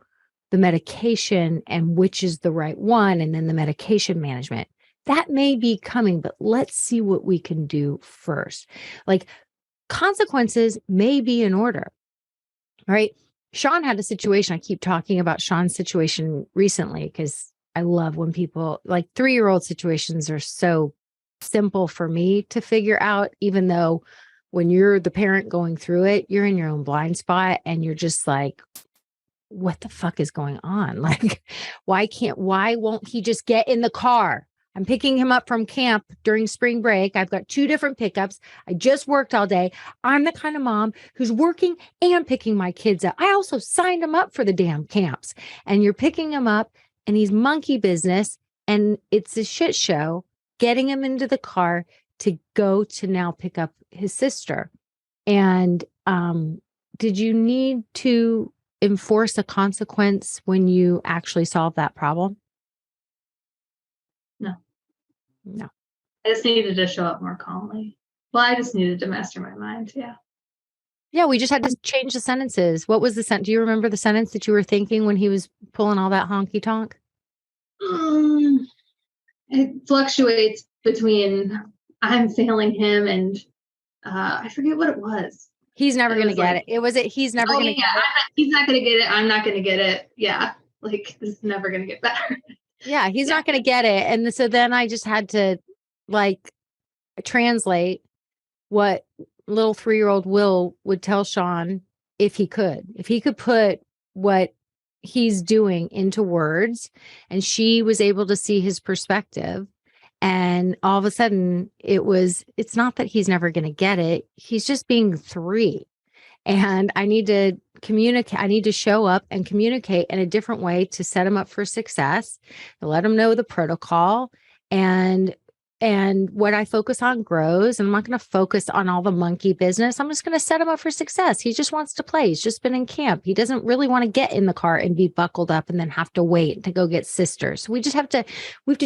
the medication and which is the right one, and then the medication management. That may be coming, but let's see what we can do first. Like, consequences may be in order, right? Sean had a situation. I keep talking about Sean's situation recently because I love when people, like, 3-year-old situations are so simple for me to figure out, even though when you're the parent going through it, you're in your own blind spot and you're just like, what the fuck is going on? Like, why won't he just get in the car? I'm picking him up from camp during spring break. I've got 2 different pickups. I just worked all day. I'm the kind of mom who's working and picking my kids up. I also signed him up for the damn camps. And you're picking him up and he's monkey business and it's a shit show getting him into the car to go to now pick up his sister. And did you need to enforce a consequence when you actually solve that problem? No. I just needed to show up more calmly. Well, I just needed to master my mind. Yeah. Yeah, we just had to change the sentences. What was the sentence? Do you remember the sentence that you were thinking when he was pulling all that honky tonk? It fluctuates between I'm failing him and I forget what it was. He's never going to get it. He's never going to get it. He's not going to get it. I'm not going to get it. Yeah. Like, this is never going to get better. Yeah, he's not going to get it. And so then I just had to translate what little 3-year-old Will would tell Sean if he could put what he's doing into words, and she was able to see his perspective. And all of a sudden it's not that he's never going to get it. He's just being 3. And I need to communicate. I need to show up and communicate in a different way to set him up for success, to let him know the protocol, and what I focus on grows. And I'm not going to focus on all the monkey business. I'm just going to set him up for success. He just wants to play. He's just been in camp. He doesn't really want to get in the car and be buckled up and then have to wait to go get sisters. So we have to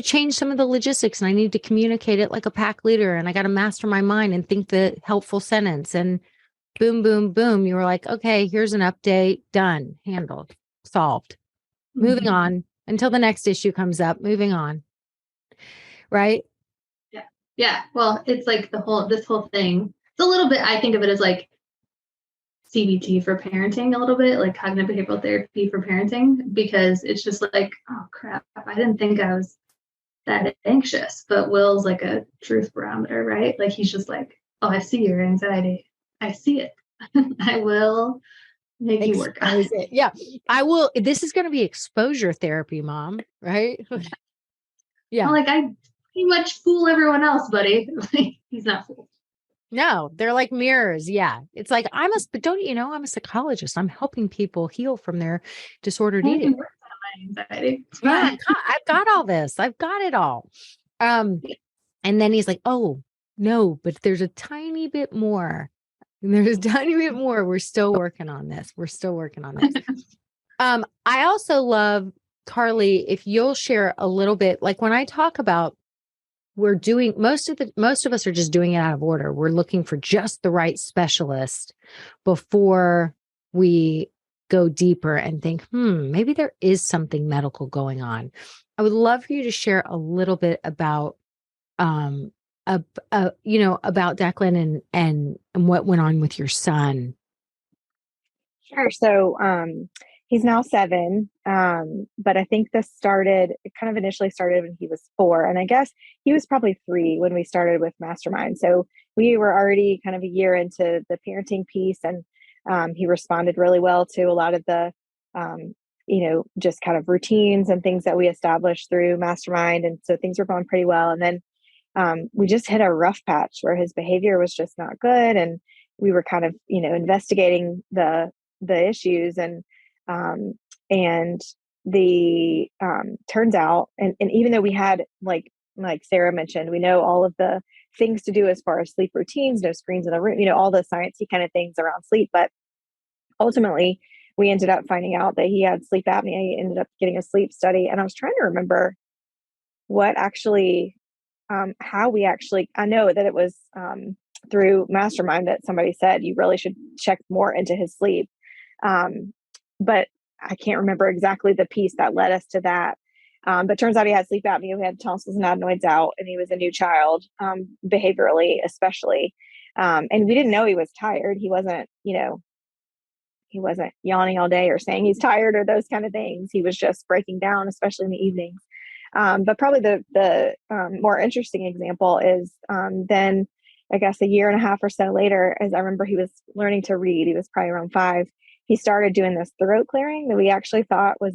change some of the logistics, and I need to communicate it like a pack leader. And I got to master my mind and think the helpful sentence, and boom, boom, boom. You were like, okay, here's an update. Done, handled, solved. Moving on until the next issue comes up. Moving on. Right? Yeah. Well, it's like this whole thing. It's a little bit, I think of it as like CBT for parenting, a little bit like cognitive behavioral therapy for parenting, because it's just like, oh crap, I didn't think I was that anxious, but Will's like a truth barometer, right? Like, he's just like, oh, I see your anxiety. I see it. I will make you work on it. Yeah, I will. This is going to be exposure therapy, Mom, right? Yeah. Like, I pretty much fool everyone else, buddy. He's not fooled. No, they're like mirrors. Yeah. It's like, but don't you know, I'm a psychologist. I'm helping people heal from their disordered eating. Work on my anxiety. Yeah, I've got all this. I've got it all. And then he's like, oh, no, but there's a tiny bit more. And there's a tiny bit more. We're still working on this. I also love, Carly, if you'll share a little bit, like when I talk about we're doing, most of us are just doing it out of order. We're looking for just the right specialist before we go deeper and think, maybe there is something medical going on. I would love for you to share a little bit about about Declan and what went on with your son. Sure. So he's now 7, but I think it kind of initially started when he was 4. And I guess he was probably 3 when we started with Mastermind. So we were already kind of a year into the parenting piece, and he responded really well to a lot of the, just kind of routines and things that we established through Mastermind. And so things were going pretty well. And then we just hit a rough patch where his behavior was just not good. And we were kind of, investigating the issues, and the turns out, and even though we had like Sarah mentioned, we know all of the things to do as far as sleep routines, no screens in the room, all the sciencey kind of things around sleep, but ultimately we ended up finding out that he had sleep apnea. He ended up getting a sleep study, and I was trying to remember what actually how we actually, I know that it was through Mastermind that somebody said you really should check more into his sleep. But I can't remember exactly the piece that led us to that. But turns out he had sleep apnea. We had tonsils and adenoids out, and he was a new child, behaviorally, especially. And we didn't know he was tired. He wasn't yawning all day or saying he's tired or those kind of things. He was just breaking down, especially in the evenings. But probably the more interesting example is then, I guess, a year and a half or so later, as I remember, he was learning to read. He was probably around 5. He started doing this throat clearing that we actually thought was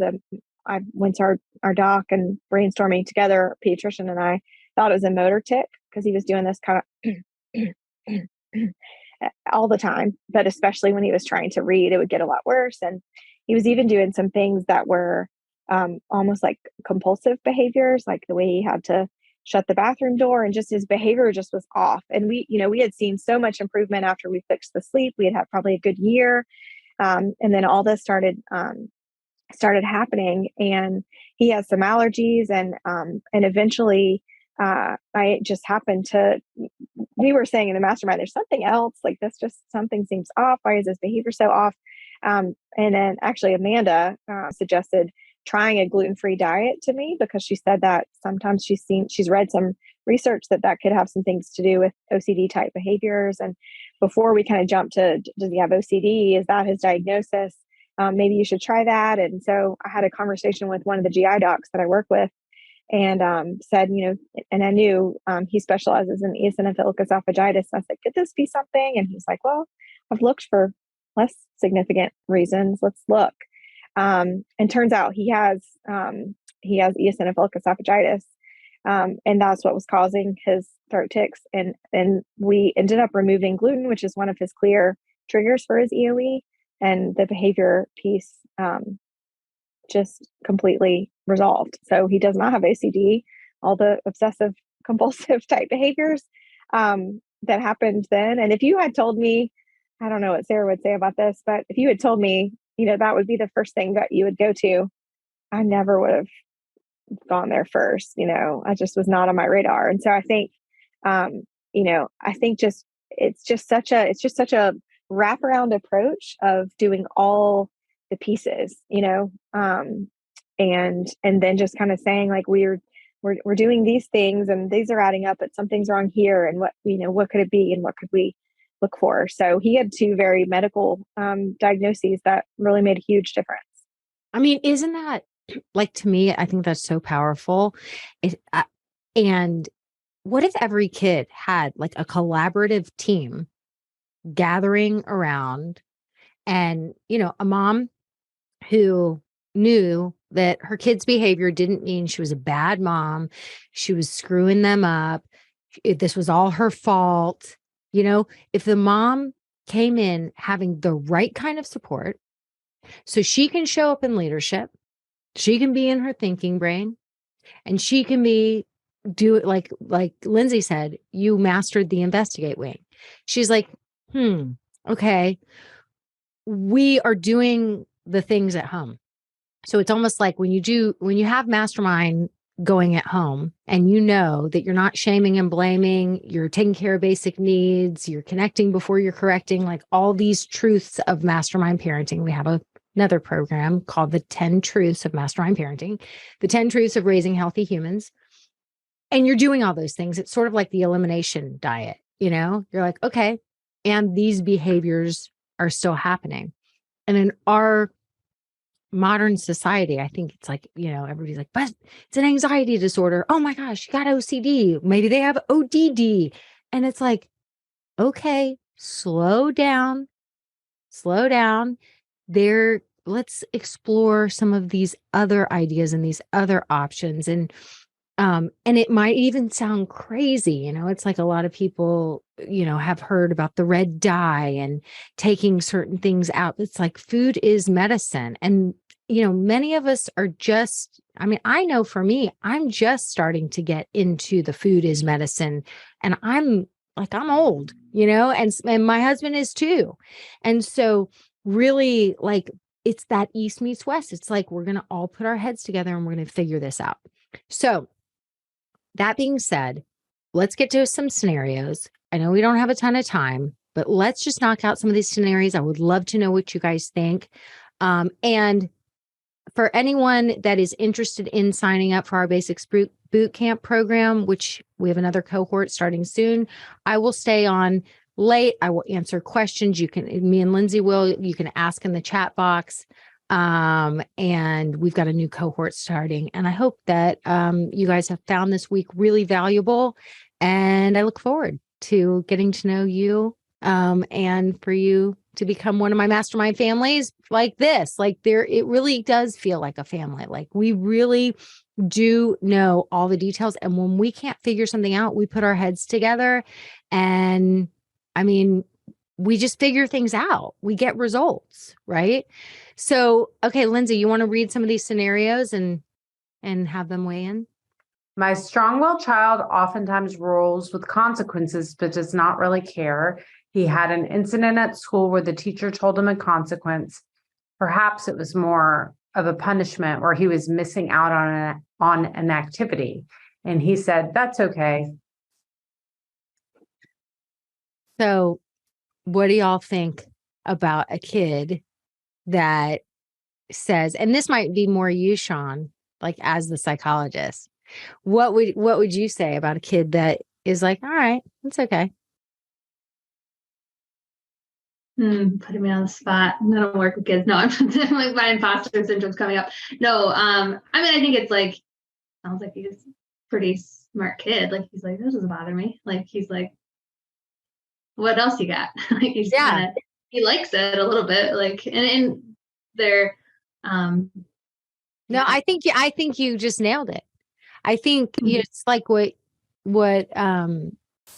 I went to our doc and brainstorming together, pediatrician and I thought it was a motor tic, because he was doing this kind of all the time, but especially when he was trying to read, it would get a lot worse. And he was even doing some things that were almost like compulsive behaviors, like the way he had to shut the bathroom door, and just his behavior just was off. And we had seen so much improvement after we fixed the sleep. We had probably a good year. And then all this started happening, and he has some allergies, and eventually I just happened to, we were saying in the Mastermind, there's something else, like this, just something seems off. Why is his behavior so off? And then actually Amanda suggested trying a gluten-free diet to me, because she said that sometimes she's read some research that could have some things to do with OCD type behaviors. And before we kind of jump to, does he have OCD? Is that his diagnosis? Maybe you should try that. And so I had a conversation with one of the GI docs that I work with, and said, and I knew he specializes in eosinophilic esophagitis. And I said, could this be something? And he's like, well, I've looked for less significant reasons. Let's look. And turns out he has eosinophilic esophagitis. And that's what was causing his throat tics. And we ended up removing gluten, which is one of his clear triggers for his EOE, and the behavior piece just completely resolved. So he does not have OCD, all the obsessive compulsive type behaviors that happened then. And if you had told me, I don't know what Sarah would say about this, but if you had told me, that would be the first thing that you would go to, I never would have gone there first. I just was not on my radar. And so I think, I think it's just such a wraparound approach of doing all the pieces, and then just kind of saying like, we're doing these things and these are adding up, but something's wrong here. And what could it be? And what could we look for? So he had 2 very medical diagnoses that really made a huge difference. I mean, isn't that, like, to me, I think that's so powerful. And what if every kid had like a collaborative team gathering around, and, a mom who knew that her kid's behavior didn't mean she was a bad mom, she was screwing them up, this was all her fault. If the mom came in having the right kind of support, so she can show up in leadership, she can be in her thinking brain, and she can do it like Lindsay said, you mastered the investigate wing. She's like, okay, we are doing the things at home. So it's almost like when you have Mastermind going at home, and that you're not shaming and blaming, you're taking care of basic needs, you're connecting before you're correcting, like all these truths of Mastermind Parenting. We have another program called the 10 Truths of Mastermind Parenting, the 10 Truths of Raising Healthy Humans. and you're doing all those things. It's sort of like the elimination diet, you're like, okay, and these behaviors are still happening. And in our modern society, I think it's like, everybody's like, but it's an anxiety disorder. Oh my gosh, you got OCD. Maybe they have ODD. And it's like, okay, slow down. Let's explore some of these other ideas and these other options. And it might even sound crazy, it's like a lot of people, have heard about the red dye and taking certain things out. It's like food is medicine. And, many of us are I know for me, I'm just starting to get into the food is medicine. And I'm old, and my husband is too. And so really like it's that East meets West. It's like, we're going to all put our heads together and we're going to figure this out. So that being said, let's get to some scenarios. I know we don't have a ton of time, but let's just knock out some of these scenarios. I would love to know what you guys think. And for anyone that is interested in signing up for our basics boot camp program, which we have another cohort starting soon, I will stay on late. I will answer questions. Me and Lindsay you can ask in the chat box. And we've got a new cohort starting, and I hope that you guys have found this week really valuable, and I look forward to getting to know you, and for you to become one of my mastermind families like this. It really does feel like a family. Like we really do know all the details. And when we can't figure something out, we put our heads together, and we just figure things out. We get results, right? So, okay, Lindsay, you want to read some of these scenarios and have them weigh in? My strong-willed child oftentimes rules with consequences, but does not really care. He had an incident at school where the teacher told him a consequence. Perhaps it was more of a punishment where he was missing out on an activity. And he said, that's okay. So what do y'all think about a kid that says, and this might be more you, Sean, like as the psychologist, what would you say about a kid that is like, all right, it's okay? Putting me on the spot. I don't work with kids. No, I'm like my imposter syndrome's coming up. No, I think it's like, sounds like he's a pretty smart kid. Like he's like, this doesn't bother me. Like he's like, what else you got? Like he's he likes it a little bit. Like and they're no, I think you just nailed it. I think it's like what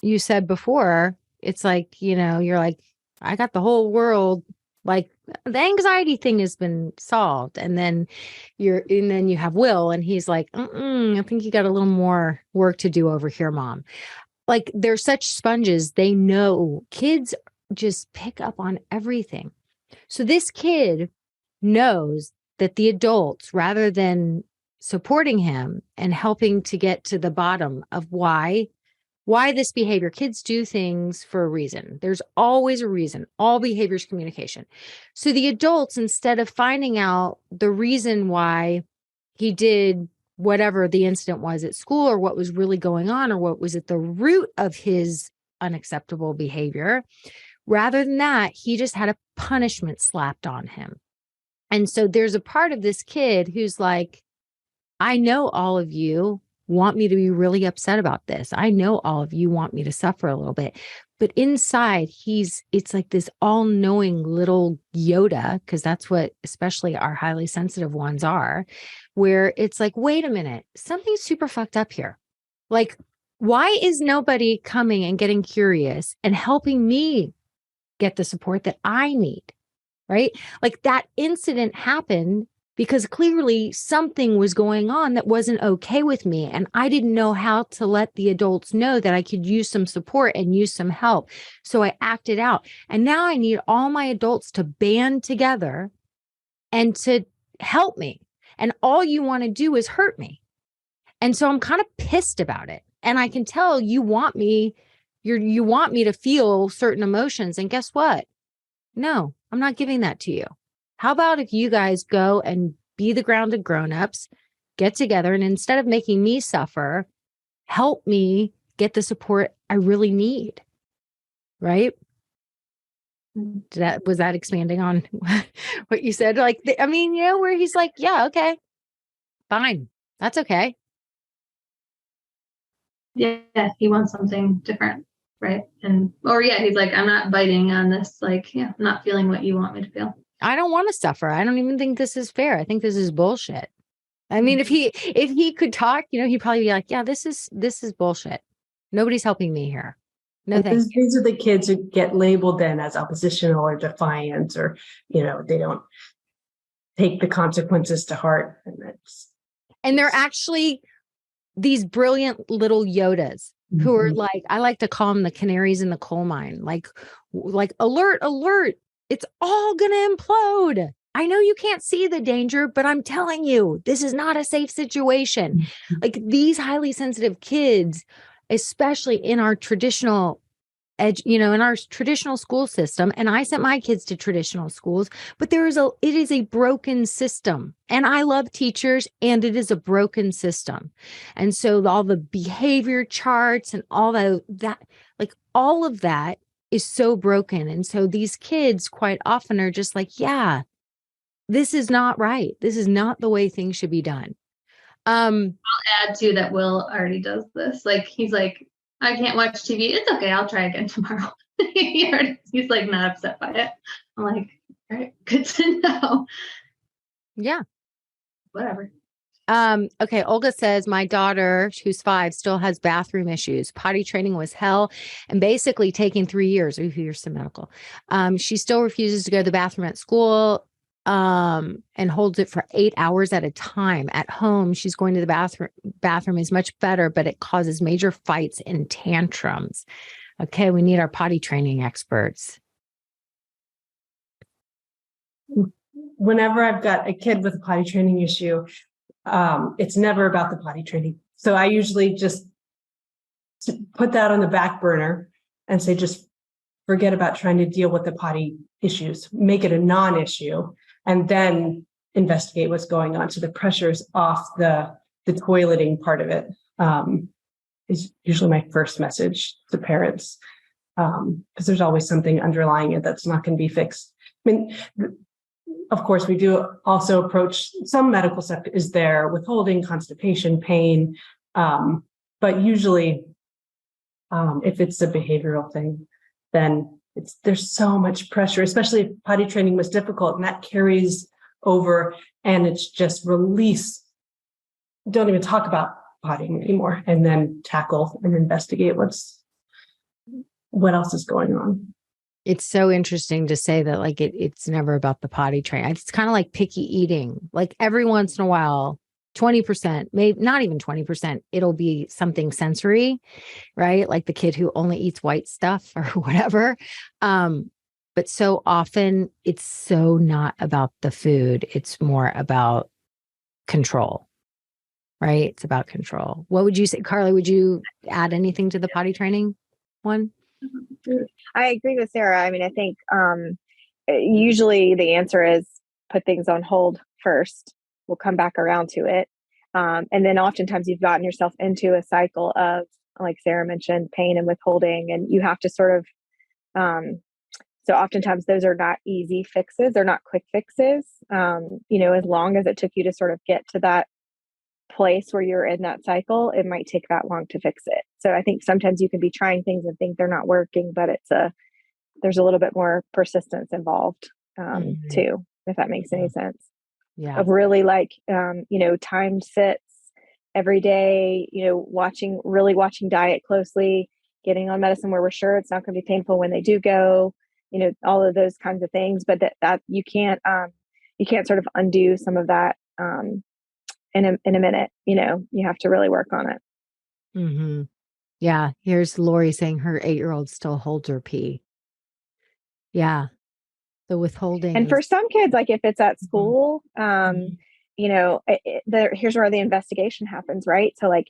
you said before. It's like, you're like, I got the whole world. Like the anxiety thing has been solved. And then you have Will, and he's like, I think you got a little more work to do over here, Mom. Like they're such sponges. They know. Kids just pick up on everything. So this kid knows that the adults, rather than supporting him and helping to get to the bottom of why this behavior, kids do things for a reason. There's always a reason. All behavior is communication. So the adults, instead of finding out the reason why he did whatever the incident was at school, or what was really going on, or what was at the root of his unacceptable behavior, rather than that, he just had a punishment slapped on him. And so there's a part of this kid who's like, I know all of you want me to be really upset about this. I know all of you want me to suffer a little bit. But inside, it's like this all-knowing little Yoda, because that's what especially our highly sensitive ones are, where it's like, wait a minute, something's super fucked up here. Like, why is nobody coming and getting curious and helping me get the support that I need? Right? Like that incident happened because clearly something was going on that wasn't okay with me. And I didn't know how to let the adults know that I could use some support and use some help. So I acted out. And now I need all my adults to band together and to help me. And all you want to do is hurt me. And so I'm kind of pissed about it. And I can tell you want me to feel certain emotions. And guess what? No, I'm not giving that to you. How about if you guys go and be the grounded grownups, get together, and instead of making me suffer, help me get the support I really need. Right? Was that expanding on what you said? Like, I mean, where he's like, yeah, okay, fine. That's okay. Yeah, he wants something different, right? He's like, I'm not biting on this. Like, yeah, I'm not feeling what you want me to feel. I don't want to suffer. I don't even think this is fair. I think this is bullshit. I mean, if he could talk, he'd probably be like, yeah, this is bullshit. Nobody's helping me here. No, thanks. These are the kids who get labeled then as oppositional or defiant, or, they don't take the consequences to heart. And they're actually these brilliant little Yodas who are like, I like to call them the canaries in the coal mine, like alert, alert. It's all going to implode. I know you can't see the danger, but I'm telling you, this is not a safe situation. Like these highly sensitive kids, especially in our traditional in our traditional school system, and I sent my kids to traditional schools, but it is a broken system, and I love teachers, and it is a broken system. And so all the behavior charts and all all of that is so broken. And so these kids quite often are just like, yeah, this is not right. This is not the way things should be done. I'll add too that Will already does this. Like, he's like, I can't watch TV. It's okay. I'll try again tomorrow. He's like not upset by it. I'm like, all right, good to know. Yeah. Whatever. Okay. Olga says, my daughter, who's 5, still has bathroom issues. Potty training was hell and basically taking 3 years. Ooh, here's some medical. She still refuses to go to the bathroom at school. And holds it for 8 hours at a time. At home, she's going to the bathroom is much better, but it causes major fights and tantrums. Okay, we need our potty training experts. Whenever I've got a kid with a potty training issue, it's never about the potty training. So I usually just put that on the back burner and say, just forget about trying to deal with the potty issues, make it a non-issue, and then investigate what's going on. So the pressure's off the toileting part of it, is usually my first message to parents, because there's always something underlying it that's not going to be fixed. I mean, of course, we do also approach some medical stuff is there, withholding, constipation, pain, but usually if it's a behavioral thing, then there's so much pressure, especially if potty training was difficult and that carries over, and it's just release. Don't even talk about pottying anymore, and then tackle and investigate what else is going on. It's so interesting to say that like it's never about the potty training. It's kind of like picky eating. Like every once in a while, 20%, maybe not even 20%, it'll be something sensory, right? Like the kid who only eats white stuff or whatever. But so often it's so not about the food. It's more about control, right? It's about control. What would you say, Carly? Would you add anything to the potty training one? I agree with Sarah. I mean, I think usually the answer is put things on hold first. We'll come back around to it. And then oftentimes you've gotten yourself into a cycle of, like Sarah mentioned, pain and withholding, and you have to sort of, so oftentimes those are not easy fixes. They're not quick fixes. As long as it took you to sort of get to that place where you're in that cycle, it might take that long to fix it. So I think sometimes you can be trying things and think they're not working, but there's a little bit more persistence involved too, if that makes any sense. Yeah. Of really timed sits every day, watching diet closely, getting on medicine where we're sure it's not going to be painful when they do go, all of those kinds of things, but that you can't sort of undo some of that in a minute. You have to really work on it. Mm-hmm. Yeah. Here's Lori saying her 8-year-old still holds her pee. Yeah. The withholding. And for some kids, like if it's at school, here's where the investigation happens, right? So like,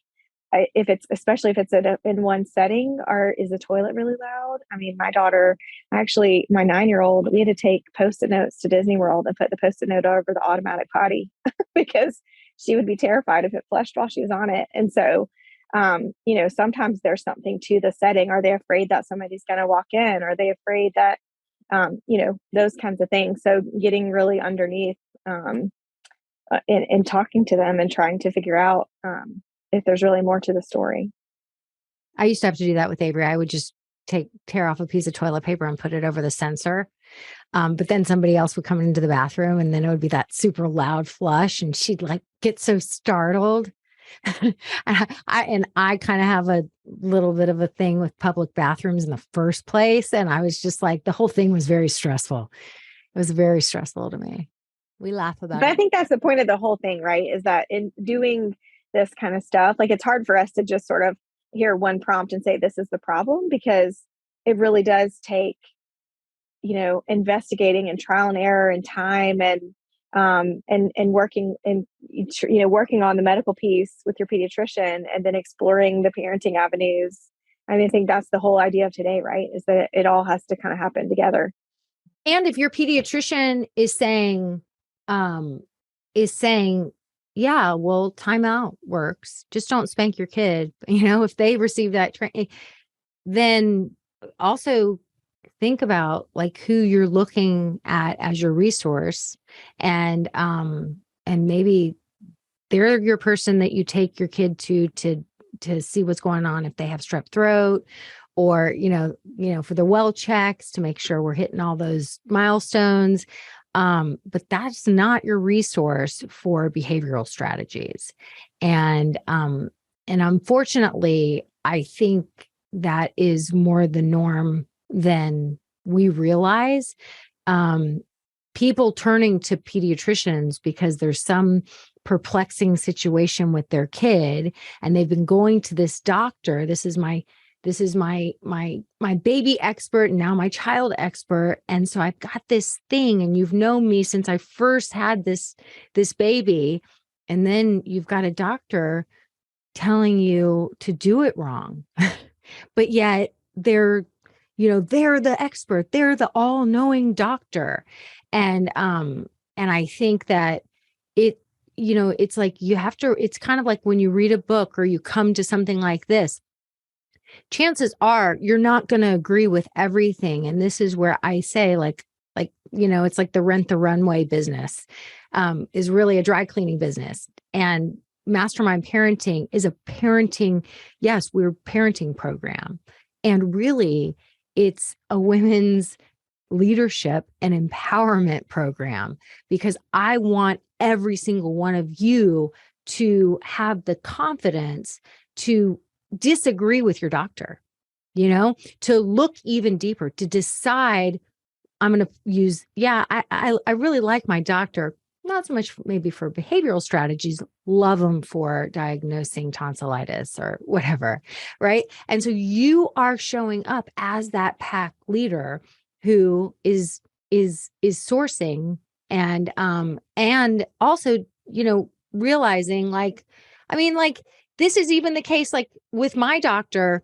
especially if it's in one setting, is the toilet really loud? I mean, my daughter, actually, my 9-year-old, we had to take Post-it notes to Disney World and put the Post-it note over the automatic potty because she would be terrified if it flushed while she was on it. And so sometimes there's something to the setting. Are they afraid that somebody's going to walk in? Are they afraid that, those kinds of things? So getting really underneath, and talking to them and trying to figure out, if there's really more to the story. I used to have to do that with Avery. I would just tear off a piece of toilet paper and put it over the sensor. But then somebody else would come into the bathroom and then it would be that super loud flush and she'd like get so startled. I kind of have a little bit of a thing with public bathrooms in the first place. And I was just like, the whole thing was very stressful. It was very stressful to me. We laugh about But it. I think that's the point of the whole thing, right? Is that in doing this kind of stuff, like it's hard for us to just sort of hear one prompt and say, this is the problem, because it really does take, investigating and trial and error and time and working and, working on the medical piece with your pediatrician and then exploring the parenting avenues. I think that's the whole idea of today, right? Is that it all has to kind of happen together. And if your pediatrician is saying, yeah, well, timeout works. Just don't spank your kid. If they receive that training, then also think about like who you're looking at as your resource, and maybe they're your person that you take your kid to see what's going on if they have strep throat, or for the well checks to make sure we're hitting all those milestones. But that's not your resource for behavioral strategies. And unfortunately, I think that is more the norm than we realize. People turning to pediatricians because there's some perplexing situation with their kid and they've been going to this doctor. This is my baby expert and now my child expert. And so I've got this thing and you've known me since I first had this baby. And then you've got a doctor telling you to do it wrong. But yet they're the expert, they're the all-knowing doctor. And I think that it's like it's kind of like when you read a book or you come to something like this, chances are you're not going to agree with everything. And this is where I say it's like the Rent the Runway business is really a dry cleaning business. And Mastermind Parenting is a parenting, yes, we're parenting program. And really it's a women's leadership and empowerment program, because I want every single one of you to have the confidence to disagree with your doctor, to look even deeper, to decide I'm going to use, I really like my doctor, not so much maybe for behavioral strategies, love them for diagnosing tonsillitis or whatever, right? And so you are showing up as that pack leader who is sourcing and also, realizing this is even the case, like with my doctor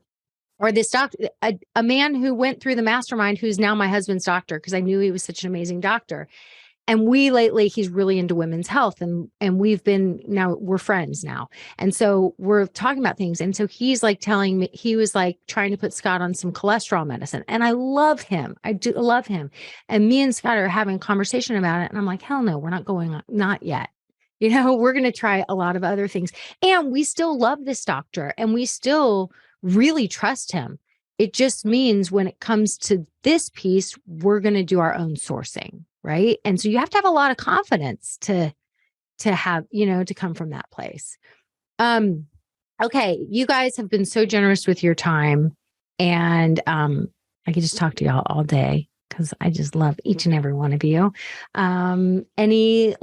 or this doctor, a man who went through the mastermind, who's now my husband's doctor, because I knew he was such an amazing doctor. And he's really into women's health and we're friends now. And so we're talking about things. And so he's like telling me, he was like trying to put Scott on some cholesterol medicine. And I love him. I do love him. And me and Scott are having a conversation about it. And I'm like, hell no, we're not going on, not yet. We're going to try a lot of other things. And we still love this doctor and we still really trust him. It just means when it comes to this piece, we're going to do our own sourcing. Right. And so you have to have a lot of confidence to have, to come from that place. Okay. You guys have been so generous with your time, and I could just talk to y'all all day because I just love each and every one of you. Anything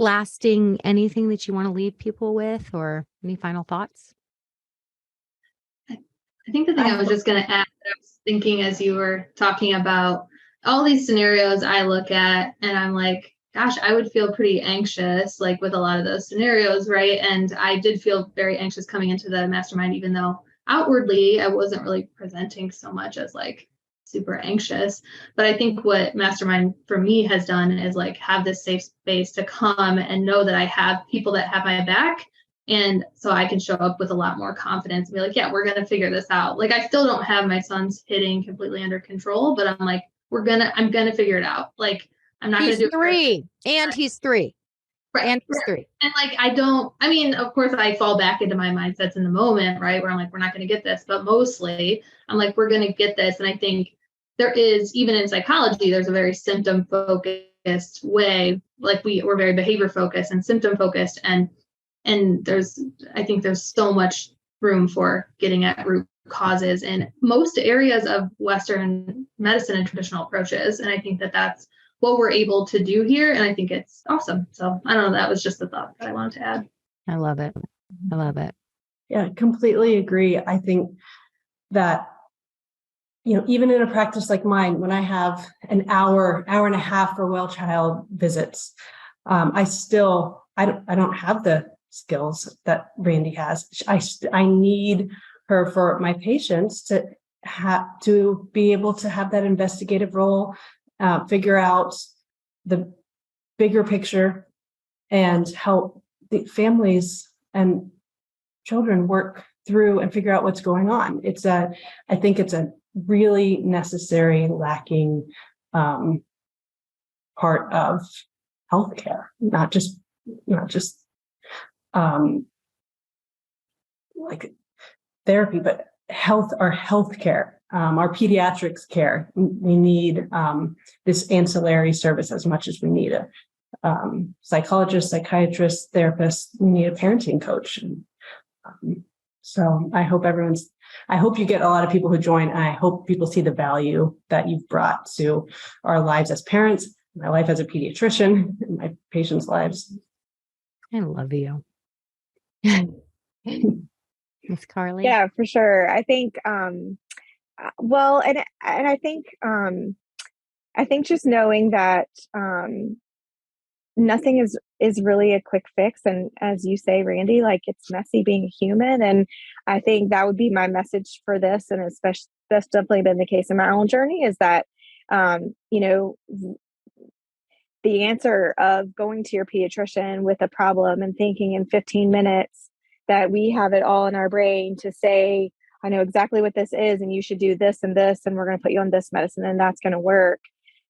that you want to leave people with, or any final thoughts? I think the thing I was just going to add, I was thinking as you were talking about all these scenarios I look at and I'm like, gosh, I would feel pretty anxious, like with a lot of those scenarios, right? And I did feel very anxious coming into the mastermind, even though outwardly I wasn't really presenting so much as like super anxious. But I think what Mastermind for me has done is like have this safe space to come and know that I have people that have my back And so I can show up with a lot more confidence and be like, yeah, we're going to figure this out. Like, I still don't have my son's hitting completely under control, but I'm like, I'm going to figure it out. Like, I'm not going to do it. He's three. Right. And he's three. And like, I mean, of course I fall back into my mindsets in the moment, right? Where I'm like, we're not going to get this, but mostly I'm like, we're going to get this. And I think there is, even in psychology, there's a very symptom focused way. Like we're very behavior focused and symptom focused. And I think there's so much room for getting at root causes in most areas of Western medicine and traditional approaches. And I think that that's what we're able to do here. And I think it's awesome. So I don't know, that was just the thought that I wanted to add. I love it. I love it. Yeah, completely agree. I think that, even in a practice like mine, when I have an hour and a half for well child visits, I don't have the skills that Randy has. I need her for my patients to be able to have that investigative role, figure out the bigger picture, and help the families and children work through and figure out what's going on. I think it's a really necessary, lacking part of healthcare, not just like therapy, but our healthcare, our pediatrics care. We need this ancillary service as much as we need a psychologist, psychiatrist, therapist. We need a parenting coach. So I hope you get a lot of people who join, and I hope people see the value that you've brought to our lives as parents, my life as a pediatrician, and my patients' lives. I love you. Miss Carly? Yeah, for sure. I think, well, and I think just knowing that nothing is really a quick fix. And as you say, Randy, like, it's messy being a human. And I think that would be my message for this. And especially that's definitely been the case in my own journey, is that, the answer of going to your pediatrician with a problem and thinking in 15 minutes that we have it all in our brain to say, I know exactly what this is, and you should do this and this, and we're going to put you on this medicine, and that's going to work.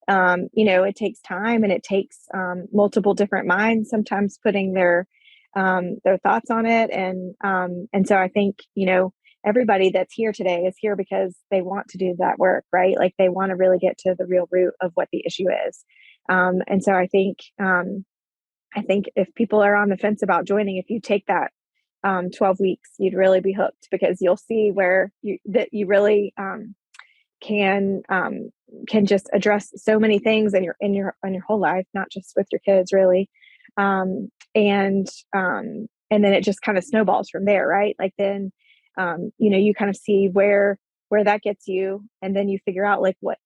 It takes time, and it takes multiple different minds sometimes putting their thoughts on it. And so I think, everybody that's here today is here because they want to do that work, right? Like, they want to really get to the real root of what the issue is. And so I think if people are on the fence about joining, if you take that 12 weeks, you'd really be hooked, because you'll see where you really can just address so many things in your whole life, not just with your kids, really. And then it just kind of snowballs from there, right? Like, then you kind of see where that gets you, and then you figure out like what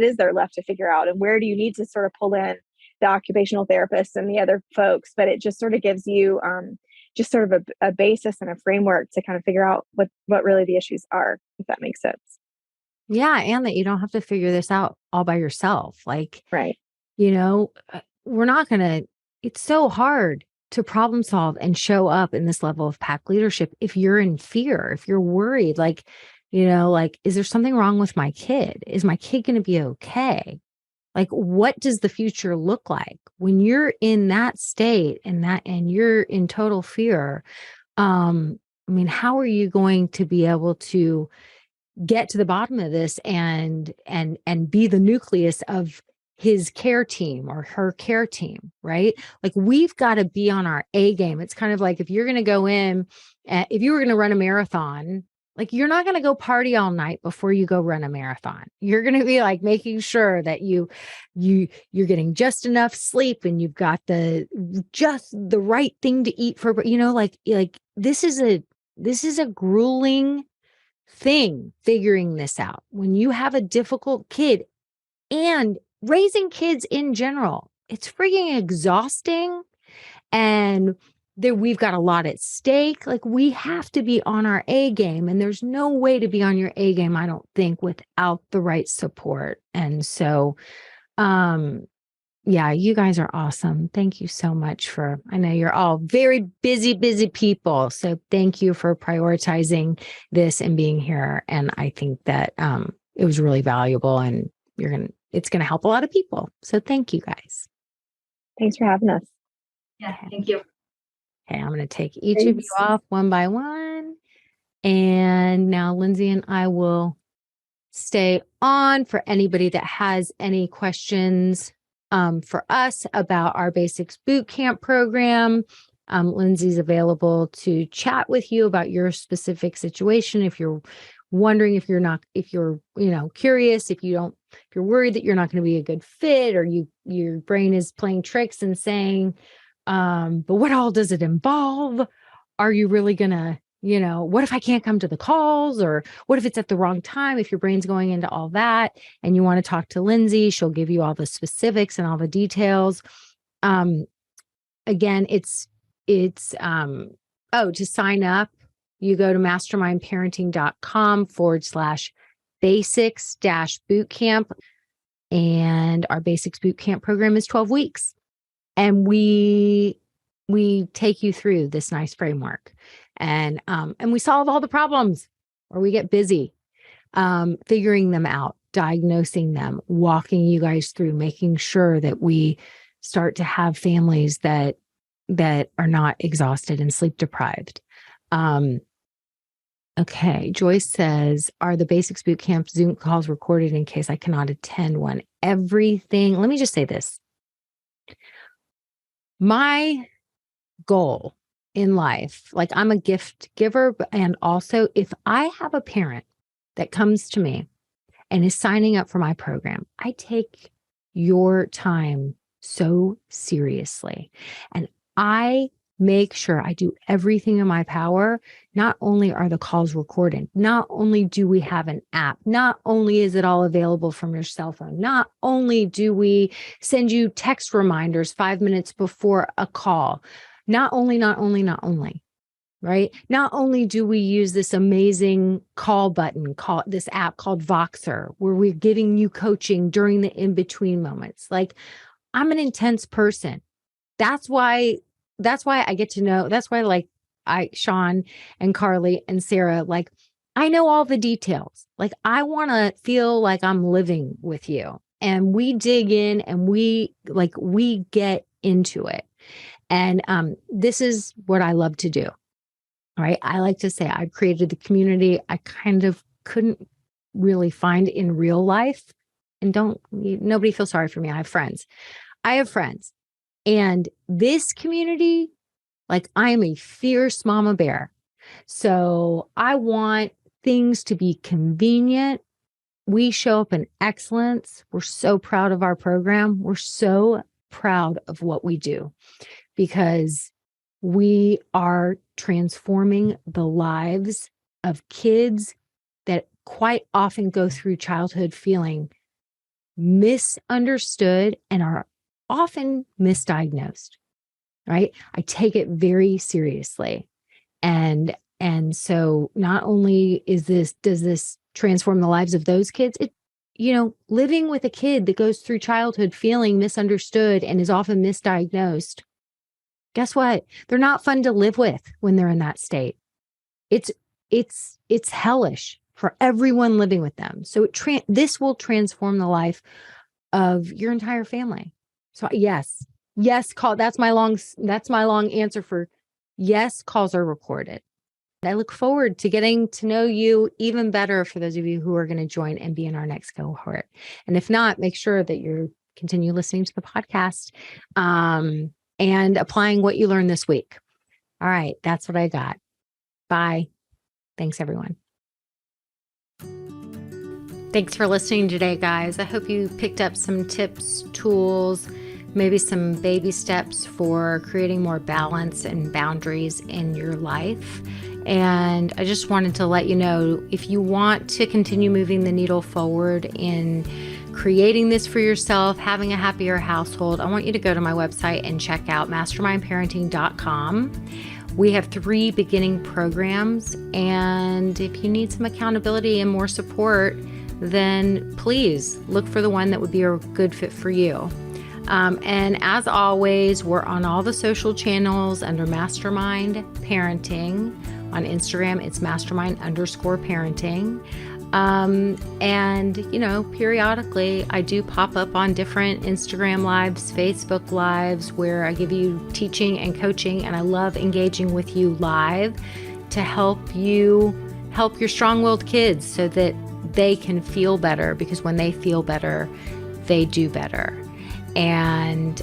is there left to figure out, and where do you need to sort of pull in the occupational therapists and the other folks. But it just sort of gives you just sort of a basis and a framework to kind of figure out what really the issues are, if that makes sense. Yeah. And that you don't have to figure this out all by yourself. Like, Right. We're not going to, it's so hard to problem solve and show up in this level of pack leadership if you're in fear, if you're worried, like, is there something wrong with my kid? Is my kid going to be okay? Like, what does the future look like when you're in that state and you're in total fear? How are you going to be able to get to the bottom of this and be the nucleus of his care team or her care team, right? Like, we've got to be on our A game. It's kind of like, if you're going to go in, if you were going to run a marathon, like, you're not going to go party all night before you go run a marathon. You're going to be like making sure that you're getting just enough sleep, and you've got just the right thing to eat for, like this is a grueling thing, figuring this out when you have a difficult kid, and raising kids in general. It's freaking exhausting, and we've got a lot at stake. Like, we have to be on our A game, and there's no way to be on your A game, I don't think, without the right support. And so, yeah, you guys are awesome. Thank you so much I know you're all very busy people. So thank you for prioritizing this and being here. And I think that it was really valuable, and it's going to help a lot of people. So thank you guys. Thanks for having us. Yeah, thank you. Okay, I'm going to take each of you off one by one. And now Lindsay and I will stay on for anybody that has any questions for us about our Basics Bootcamp program. Lindsay's available to chat with you about your specific situation. If you're wondering, if you're curious, if you're worried that you're not going to be a good fit, or your brain is playing tricks and saying, but what all does it involve? Are you really gonna, what if I can't come to the calls, or what if it's at the wrong time? If your brain's going into all that and you want to talk to Lindsay, she'll give you all the specifics and all the details. Again, to sign up, you go to mastermindparenting.com/basics-bootcamp. And our Basics Bootcamp program is 12 weeks. And we take you through this nice framework, and we solve all the problems, or we get busy figuring them out, diagnosing them, walking you guys through, making sure that we start to have families that are not exhausted and sleep deprived. Okay, Joyce says, are the Basics Bootcamp Zoom calls recorded in case I cannot attend one? Everything. Let me just say this. My goal in life, like, I'm a gift giver, and also if I have a parent that comes to me and is signing up for my program, I take your time so seriously, and I make sure I do everything in my power. Not only are the calls recorded, not only do we have an app, not only is it all available from your cell phone, not only do we send you text reminders 5 minutes before a call, not only, right? Not only do we use this amazing call button, this app called Voxer, where we're giving you coaching during the in-between moments. Like, I'm an intense person. That's why I get to know, that's why, like, Sean and Carly and Sarah, like, I know all the details. Like, I want to feel like I'm living with you, and we dig in and we get into it. And this is what I love to do. All right. I like to say I've created the community I kind of couldn't really find in real life. And nobody feel sorry for me. I have friends. And this community, like, I am a fierce mama bear. So I want things to be convenient. We show up in excellence. We're so proud of our program. We're so proud of what we do, because we are transforming the lives of kids that quite often go through childhood feeling misunderstood and are often misdiagnosed, right? I take it very seriously. And so not only does this transform the lives of those kids, living with a kid that goes through childhood feeling misunderstood and is often misdiagnosed, guess what? They're not fun to live with when they're in that state. It's hellish for everyone living with them. So this will transform the life of your entire family. So yes, call. That's my long answer for yes. Calls are recorded. I look forward to getting to know you even better for those of you who are going to join and be in our next cohort. And if not, make sure that you continue listening to the podcast and applying what you learned this week. All right. That's what I got. Bye. Thanks, everyone. Thanks for listening today, guys. I hope you picked up some tips, tools, maybe some baby steps for creating more balance and boundaries in your life. And I just wanted to let you know, if you want to continue moving the needle forward in creating this for yourself, having a happier household, I want you to go to my website and check out mastermindparenting.com. We have 3 beginning programs, and if you need some accountability and more support, then please look for the one that would be a good fit for you. And as always, we're on all the social channels under Mastermind Parenting. On Instagram, it's mastermind_parenting. And, periodically I do pop up on different Instagram lives, Facebook lives, where I give you teaching and coaching, and I love engaging with you live to help you help your strong-willed kids so that they can feel better, because when they feel better, they do better. And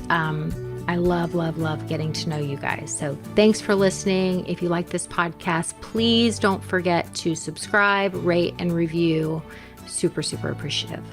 I love getting to know you guys. So thanks for listening. If you like this podcast, please don't forget to subscribe, rate, and review. Super, super appreciative.